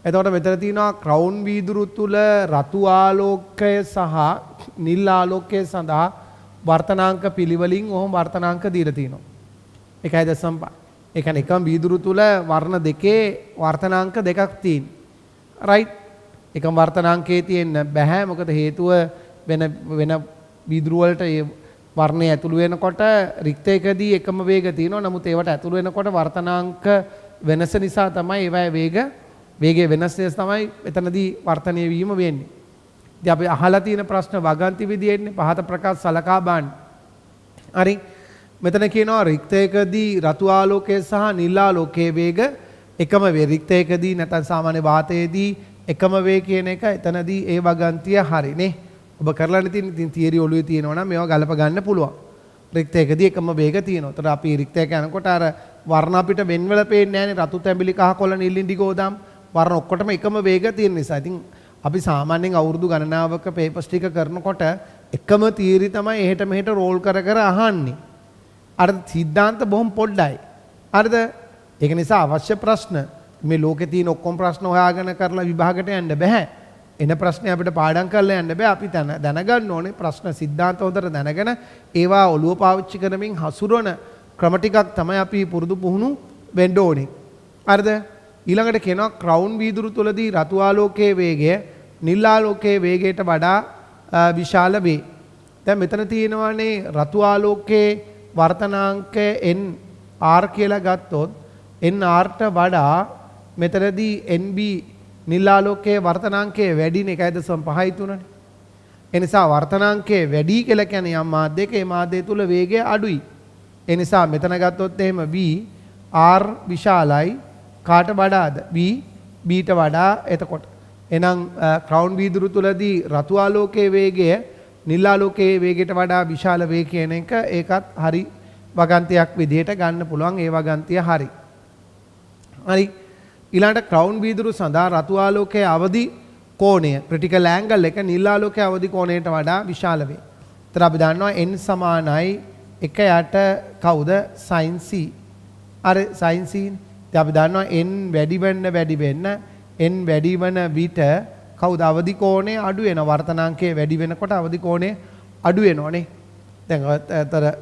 එතකොට මෙතන තියෙනවා ක්‍රවුන් වීදුරු තුල රතු ආලෝකය සහ නිල් ආලෝකය සඳහා වර්තනාංක පිළිවෙලින් ඔහොම වර්තනාංක දීලා තියෙනවා. 1.5. ඒ කියන්නේ එකම වීදුරු තුල වර්ණ දෙකේ වර්තනාංක දෙකක් තියෙනවා. රයිට්. එකම වර්තනාංකයේ තියෙන්න බෑ. මොකද හේතුව වෙන වීදුරු වලට ඒ වර්ණය ඇතුළු වෙනකොට රික්තයකදී එකම වේග තියෙනවා. නමුත් ඒවට ඇතුළු වෙනකොට වර්තනාංක වෙනස නිසා තමයි ඒවයි වේගයේ වෙනස තමයි එතනදී වර්තනය වීම වෙන්නේ. ඉතින් අපි අහලා තියෙන ප්‍රශ්න වගන්ති විදියෙන්නේ පහත ප්‍රකාශ සලකා බලන්න. හරි. මෙතන කියනවා රික්තයකදී රතු ආලෝකයේ සහ නිල් ආලෝකයේ වේග එකම වේ. රික්තයකදී නැත්නම් සාමාන්‍ය වාතයේදී එකම වේ කියන එක එතනදී ඒ වගන්තිය හරිනේ. ඔබ කරලා ඉතින් තියරි ඔළුවේ තියෙනවා නම් මේවා ගලප ගන්න පුළුවන්. රික්තයකදී එකම වේග තියෙනවා. ඒතර අපි රික්තයක යනකොට අර වර්ණ අපිට වෙන්වල පේන්නේ නැහැනේ. රතු තැඹිලි කහ කොළ නිල් ඉන්ඩිගෝ දාම් වර්ණ ඔක්කොටම එකම වේග තියෙන නිසා. ඉතින් අපි සාමාන්‍යයෙන් අවුරුදු ගණනාවක පේපර්ස් ටික කරනකොට එකම තියරි තමයි එහෙට මෙහෙට රෝල් කර කර අහන්නේ. අර සිද්ධාන්ත බොහොම පොඩ්ඩයි. හරිද? ඒක නිසා අවශ්‍ය ප්‍රශ්න මේ ලෝකේ තියෙන ඔක්කොම ප්‍රශ්න හොයාගෙන කරලා විභාගයට යන්න බෑ. එන ප්‍රශ්නේ අපිට පාඩම් කරලා යන්න බෑ. අපි දැනගන්න ඕනේ ප්‍රශ්න සිද්ධාන්ත හොඳට දැනගෙන ඒවා ඔළුව පාවිච්චි කරමින් හසුරවන ක්‍රම ටිකක් තමයි අපි පුරුදු පුහුණු වෙන්න ඕනේ. හරිද? ඊළඟට කියනවා ක්‍රවුන් වීදුරු තුලදී රතු ආලෝකයේ වේගය නිල් ආලෝකයේ වේගයට වඩා විශාල වේ. දැන් මෙතන තියෙනවානේ රතු ආලෝකයේ වර්තනාංකය NR කියලා ගත්තොත් NRට වඩා මෙතනදී NB නිල් ආලෝකයේ වර්තනාංකය වැඩිනේ 1.5යි 3නේ. ඒ නිසා වර්තනාංකය වැඩි කියලා කියන්නේ යම් මාධ්‍යයක ඒ මාධ්‍යය තුල වේගය අඩුයි. ඒ නිසා මෙතන ගත්තොත් එහෙම V R විශාලයි කාට වඩාද? Bට වඩා. එතකොට එහෙනම් ක්‍රවුන් වීදුරු තුලදී රතු ආලෝකයේ වේගය නිල් ආලෝකයේ වේගයට වඩා විශාල වේ කියන එක ඒකත් හරි වගන්තියක් විදිහට ගන්න පුළුවන්. ඒ වගන්තිය හරි. හරි. ඊළඟට ක්‍රවුන් වීදුරු සඳහා රතු ආලෝකයේ අවදි කෝණය ක්‍රිටිකල් ඇන්ගල් එක නිල් ආලෝකයේ අවදි කෝණයට වඩා විශාල වේ. ඒතර අපි දන්නවා n සමානයි 1යට කවුද? sin c. අර sin c නේ. ඉතින් අපි දන්නවා n වැඩි වෙන්න n වැඩි වෙන විට කවුද අවදි කෝණය අඩු වෙනවා. වර්තනාංකයේ වැඩි වෙනකොට අවදි කෝණය අඩු වෙනවනේ.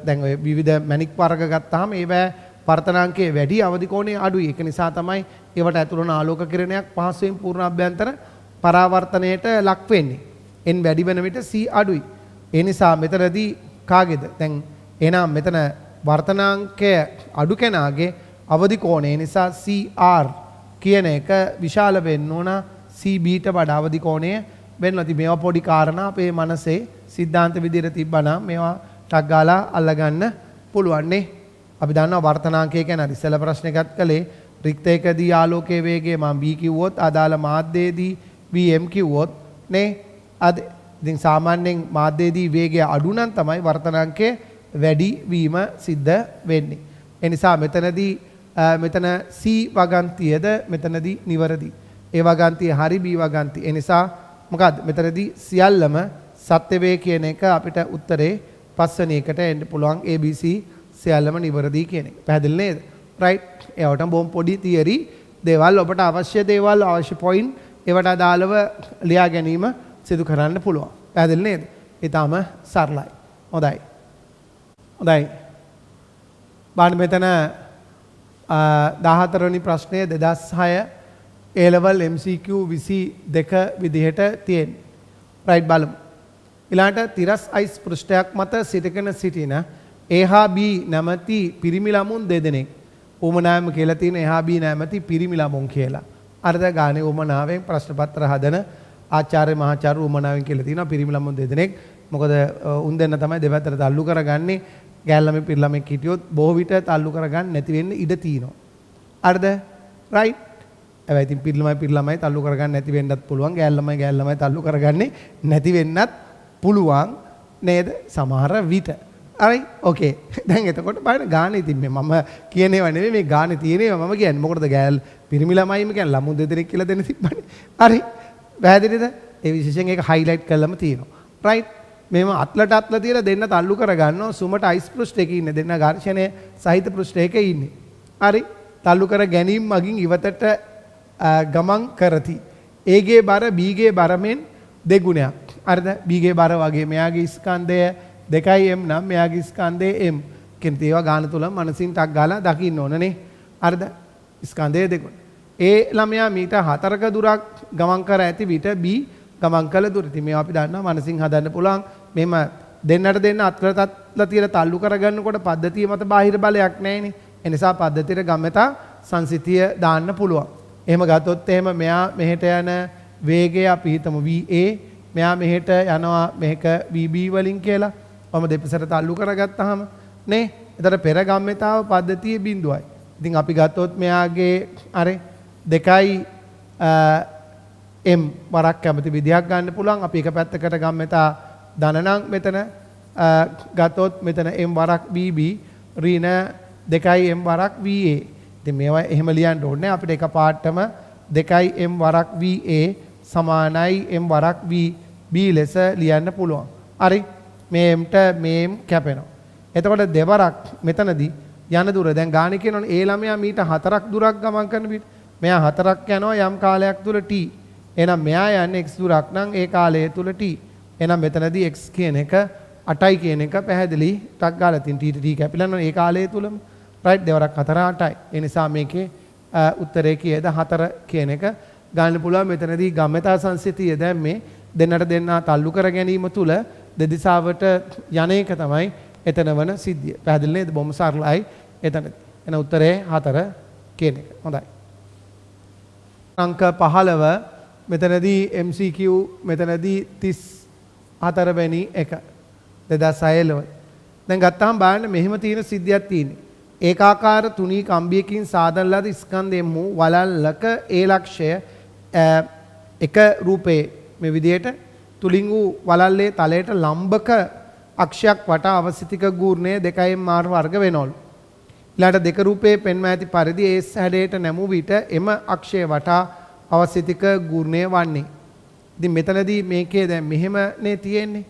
දැන් ඔය විවිධ මැණික් වර්ග ගත්තාම ඒවැ වර්තනාංකයේ වැඩි අවදි කෝණය අඩුයි. ඒක නිසා තමයි ඒවට ඇතුළු වන ආලෝක කිරණයක් පහසුවෙන් පූර්ණ අභ්‍යන්තර පරාවර්තනයට ලක් වෙන්නේ. n වැඩි වෙන විට c අඩුයි. ඒ නිසා මෙතනදී කාගේද? දැන් එහෙනම් මෙතන වර්තනාංකය අඩු කෙනාගේ අවදි කෝණය නිසා CR කියන එක විශාල වෙන්න ඕන CBට වඩා අවදි කෝණය වෙන්න. ඉතින් මේවා පොඩි කාරණා අපේ මනසේ සිද්ධාන්ත විදිහට තිබ්බනම් මේවා ටක් ගාලා අල්ලගන්න පුළුවන් නේ. අපි දන්නවා වර්තනාංකය ගැන ඉස්සෙල්ලා ප්‍රශ්නයකට කළේ රික්තයකදී ආලෝකයේ වේගය මම B කිව්වොත් අදාළ මාධ්‍යයේදී vm කිව්වොත් නේ අද ඉතින් සාමාන්‍යයෙන් මාධ්‍යයේදී වේගය අඩු නම් තමයි වර්තනාංකය වැඩි වීම සිද්ධ වෙන්නේ. ඒ නිසා මෙතනදී මෙතන C වගන්තියද මෙතනදී නිවැරදි. ඒ වගන්තිය හරි B වගන්තිය. ඒ නිසා මොකද්ද මෙතනදී සියල්ලම සත්‍ය වේ කියන එක අපිට උත්තරේ පස්වෙනි එකට එන්න පුළුවන් ABC සියල්ලම නිවැරදි කියන එක. පැහැදිලි නේද? right. ඒවට බොම් පොඩි තියරි දේවල් ඔබට අවශ්‍ය දේවල් අවශ්‍ය පොයින්ට් ඒවට අදාළව ලියා ගැනීම සිදු කරන්න පුළුවන්. පැහැදිලි නේද? ඊටාම සරලයි. හොඳයි. හොඳයි. බලන්න මෙතන 14 වෙනි ප්‍රශ්නය 2006 A level MCQ 22 විදිහට තියෙන්නේ. right බලමු. ඊළඟට තිරස් අයිස් පෘෂ්ඨයක් මත සිටින A හා B නැමැති පිරිමි ළමුන් දෙදෙනෙක් උමනාවම කියලා තියෙන A හා B නැමැති පිරිමි ළමුන් කියලා. අර්ධ ගානේ උමනාවෙන් ප්‍රශ්න පත්‍ර හදන ආචාර්ය මහාචාර්ය උමනාවෙන් කියලා තියෙනවා පිරිමි ළමුන් දෙදෙනෙක්. මොකද උන් දෙන්න තමයි දෙපැත්තට තල්ලු කරගන්නේ. ගෑල් ළමයි පිරි ළමයි හිටියොත් බොහෝ විට තල්ලු කරගන්න නැති වෙන්න ඉඩ තියෙනවා. හරිද? right. හැබැයි ඉතින් පිරි ළමයි තල්ලු කරගන්න නැති වෙන්නත් පුළුවන්. ගෑල් ළමයි තල්ලු කරගන්නේ නැති වෙන්නත් පුළුවන් නේද? සමහර විට. හරි. ඕකේ. දැන් එතකොට බලන්න ගානේ ඉතින් මම කියනේව නෙමෙයි මේ ගානේ තියෙනේව මම කියන්නේ. මොකටද ගෑල් පිරිමි ළමයිම කියන්නේ ළමුන් දෙදෙනෙක් කියලා දෙන්න තිබ්බනේ. හරි. පැහැදිලිද? ඒ විශේෂයෙන් ඒක හයිලයිට් කරලම තියෙනවා. right. මේව අත්ලට තියලා දෙන්න තල්ලු කරගන්නවා. සුමට අයිස් පෘෂ්ඨයක ඉන්නේ. දෙන්න ඝර්ෂණය සහිත පෘෂ්ඨයක ඉන්නේ. හරි. තල්ලු කර ගැනීම මගින් ඉවතට ගමන් කරති. A ගේ බර B ගේ බරමෙන් දෙගුණයක්. හරිද? B ගේ බර වගේ මෙයාගේ ස්කන්ධය 2m නම් මෙයාගේ ස්කන්ධය m. කෙනෙක් ඒවා ගාන තුල මනසින් ටක් ගාලා දකින්න ඕනනේ. හරිද? ස්කන්ධය දෙගුණ. A ළමයා මීටර් 4ක දුරක් ගමන් කර ඇති විට B ගමන් කළ දුර. ඉතින් මේවා අපි දන්නවා මනසින් හදන්න පුළුවන්. මෙහෙම දෙන්නට දෙන්න අත්ලට තියලා තල්ලු කරගන්නකොට පද්ධතිය මත බාහිර බලයක් නැහැනේ. ඒ නිසා පද්ධතියට ගමෙතා සංසිතිය දාන්න පුළුවන්. එහෙම ගත්තොත් එහෙම මෙයා මෙහෙට යන වේගය අපි හිතමු VA. මෙයා මෙහෙට යනවා මේක VB වලින් කියලා. ඔම දෙපසට තල්ලු කරගත්තාම නේ. එතකොට පෙර ගම්මිතාව පද්ධතියේ බිඳුවයි. ඉතින් අපි ගත්තොත් මෙයාගේ අර 2යි m වරක් කැමති විදියක් ගන්න පුළුවන්. අපි එක පැත්තකට ගම්මිතා ධන නම් මෙතන ගත්තොත් මෙතන m වරක් VB ඍණ 2යි m වරක් VA. ඉතින් මේවා එහෙම ලියන්න ඕනේ. අපිට එක පාඩම 2යි m වරක් VA සමානයි m වරක් VB ලෙස ලියන්න පුළුවන්. හරි. මේ mට මේ m කැපෙනවා. එතකොට දෙවරක් මෙතනදී යන දුර දැන් ගානේ කියනවනේ ඒ ළමයා මීට 4ක් දුරක් ගමන් කරන විට මෙයා 4ක් යනවා යම් කාලයක් තුල t. එහෙනම් මෙයා යන්නේ x දුරක් නම් ඒ කාලය තුල t. එහෙනම් මෙතනදී x කියන එක 8යි කියන එක පැහැදිලි ටක් ගාලා තින් t t කැපිලා ඒ කාලය තුලම right දෙවරක් 4 8යි. ඒ නිසා මේකේ උත්තරේ කීයද 4 කියන එක ගන්න පුළුවන්. මෙතනදී ගම්මිතා සංසිතිය දැන් මේ දෙන්නට දෙන්න තල්ලු කර ගැනීම තුල දෙදිසාවට යන එක තමයි එතන වන සිද්ධිය. පැහැදිලි නේද? බොහොම සරලයි එතන. එන උත්තරේ 4 කියන එක. හොඳයි. අංක 15 මෙතනදී MCQ මෙතනදී 34 වෙනි එක 2006 දැන් ගත්තාම බලන්න මෙහෙම තියෙන සිද්ධියක් තියෙන්නේ. ඒකාකාර තුනී කම්බියකින් සාදන ලද ස්කන්ධයෙන් වූ වලල්ලක ඒ ලක්ෂය එක රූපේ මේ විදිහට තුලින් වූ වලල්ලේ තලයට ලම්බක අක්ෂයක් වටා අවසිතික ගූර්ණය 2m වර්ග වෙනවලු. ඊළඟට දෙක රූපේ පෙන්වා ඇති පරිදි ඒ හැඩයට නැමු විට එම අක්ෂය වටා අවසිතික ගූර්ණය වන්නේ. ඉතින් මෙතනදී මේකේ දැන් මෙහෙමනේ තියෙන්නේ.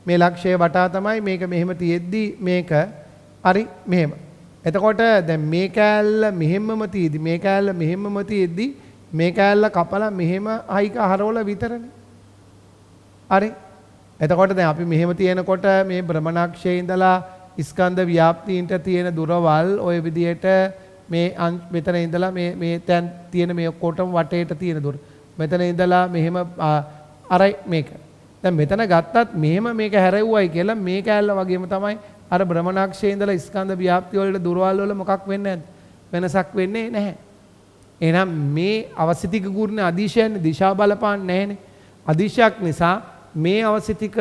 මේ ලක්ෂය වටා තමයි මේක මෙහෙම තියෙද්දි මේක හරි මෙහෙම. එතකොට දැන් මේ කෑල්ල මෙහෙමම තියෙද්දි මේ කෑල්ල මෙහෙමම තියෙද්දි මේ කෑල්ල කපලා මෙහෙම හයික හරවල විතරනේ. හරි. එතකොට දැන් අපි මෙහෙම තියෙනකොට මේ භ්‍රමණාක්ෂයේ ඉඳලා ස්කන්ධ ව්‍යාප්තියින්ට තියෙන දුරවල් ওই විදිහට මේ මෙතන ඉඳලා මේ තැන් තියෙන මේ ඔක්කොටම වටේට තියෙන දුර. මෙතන ඉඳලා මෙහෙම අරයි මේක. දැන් මෙතන ගත්තත් මෙහෙම මේක හැරෙව්වයි කියලා මේ කෑල්ල වගේම තමයි අර භ්‍රමණාක්ෂයේ ඉඳලා ස්කන්ධ ව්‍යාප්ති වලට දුරවල් වල මොකක් වෙන්නේ නැද්ද? වෙනසක් වෙන්නේ නැහැ. එහෙනම් මේ අවසිතික ගුණ අදිශයන්නේ දිශා බලපාන්නේ නැහැනේ. අදිශයක් නිසා මේ අවසිතික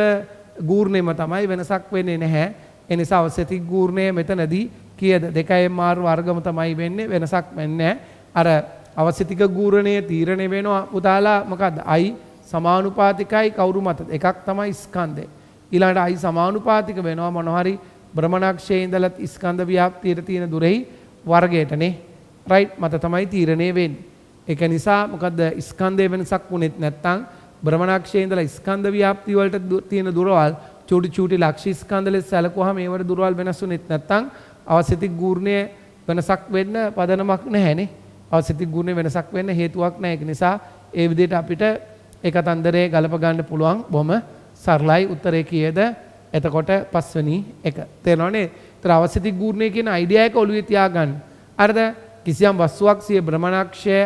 ගූර්ණයම තමයි වෙනසක් වෙන්නේ නැහැ. ඒ නිසා අවසිතික ගූර්ණය මෙතනදී කීයද 2m වර්ගම තමයි වෙන්නේ වෙනසක් වෙන්නේ නැහැ. අර අවසිතික ගූර්ණයේ තීරණය වෙනවා පුතාලා මොකද්ද? I සමානුපාතිකයි කවුරු මතද? එකක් තමයි ස්කන්ධය. ඊළඟට I සමානුපාතික වෙනවා මොනවා හරි භ්‍රමණක්ෂයේ ඉඳලා ස්කන්ධ ව්‍යාප්තියට තියෙන දුරෙහි වර්ගයටනේ. රයිට් මත තමයි තීරණය වෙන්නේ. ඒක නිසා මොකද්ද ස්කන්ධයේ වෙනසක් වුණෙත් නැත්නම් භ්‍රමණක්ෂයේ ඉඳලා ස්කන්ධ ව්‍යාප්තිය වලට තියෙන දුරවල් චූටි චූටි ලක්ෂ ස්කන්ධ ලෙස සැලකුවාම මේවට දුරවල් වෙනස් වුණෙත් නැත්නම් අවසිතික ගූර්ණයේ වෙනසක් වෙන්න පදනමක් නැහැනේ. අවසිතික ගූර්ණයේ වෙනසක් වෙන්න හේතුවක් නැහැ. ඒක නිසා ඒ විදිහට අපිට ඒ කතන්දරේ ගලප ගන්න පුළුවන් බොහොම සරලයි. උත්තරේ කීයද? එතකොට පස්වෙනි එක. තේරෙනවනේ? ඒතර අවසිතික ගූර්ණය කියන අයිඩියා එක ඔළුවේ තියාගන්න. හරිද? කිසියම් වස්තුවක් සිය භ්‍රමණක්ෂය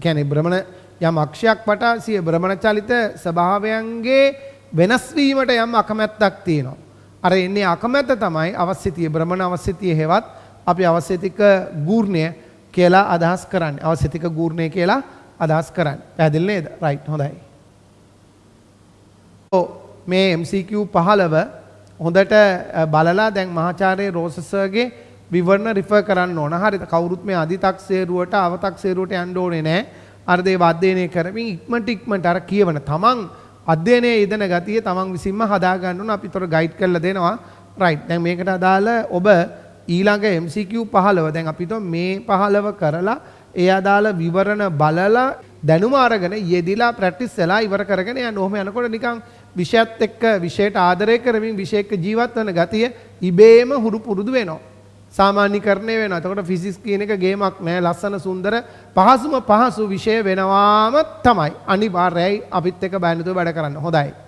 කියන්නේ භ්‍රමණ යම් අක්ෂයක් වටා සිය භ්‍රමණ චලිත ස්වභාවයන්ගේ වෙනස් වීමට යම් අකමැත්තක් තියෙනවා. අර එන්නේ අකමැත්ත තමයි අවස්ථිතිය භ්‍රමණ අවස්ථිතිය හේවත් අපි අවස්ථිතික ගූර්ණය කියලා අදහස් කරන්නේ. අවස්ථිතික ගූර්ණය කියලා අදහස් කරන්නේ. පැහැදිලි නේද? රයිට් හොඳයි. මේ MCQ 15 හොඳට බලලා දැන් මහාචාර්ය රෝස සර්ගේ විවරණ රිෆර් කරන්න ඕන. හරිද? කවුරුත් මේ අධිතක්සේරුවට අවතක්සේරුවට යන්න ඕනේ නැහැ. අර දේව අධ්‍යයනය කරමින් ඉක්මනට අර කියවන තමන් අධ්‍යයනයේ යෙදෙන ගතිය තමන් විසින්ම හදා ගන්න ඕන. අපි තොර ගයිඩ් කරලා දෙනවා. රයිට්. දැන් මේකට අදාළ ඔබ ඊළඟ MCQ 15 දැන් අපි මේ 15 කරලා ඒ අදාළ විවරණ බලලා දැනුම අරගෙන යෙදිලා ප්‍රැක්ටිස් වෙලා ඉවර කරගෙන යන්න. ඔහොම යනකොට නිකන් විෂයත් එක්ක විෂයට ආදරය කරමින් විෂයක ජීවත් වෙන ගතිය ඉබේම හුරු පුරුදු වෙනවා. සාමාන්‍යීකරණය වෙනවා. එතකොට ෆිසික්ස් කියන එක ගේමක් නෑ. ලස්සන සුන්දර පහසුම පහසු විෂය වෙනවාම තමයි. අනිවාර්යයි අපිත් එක්ක බය නැතුව වැඩ කරන්න. හොඳයි.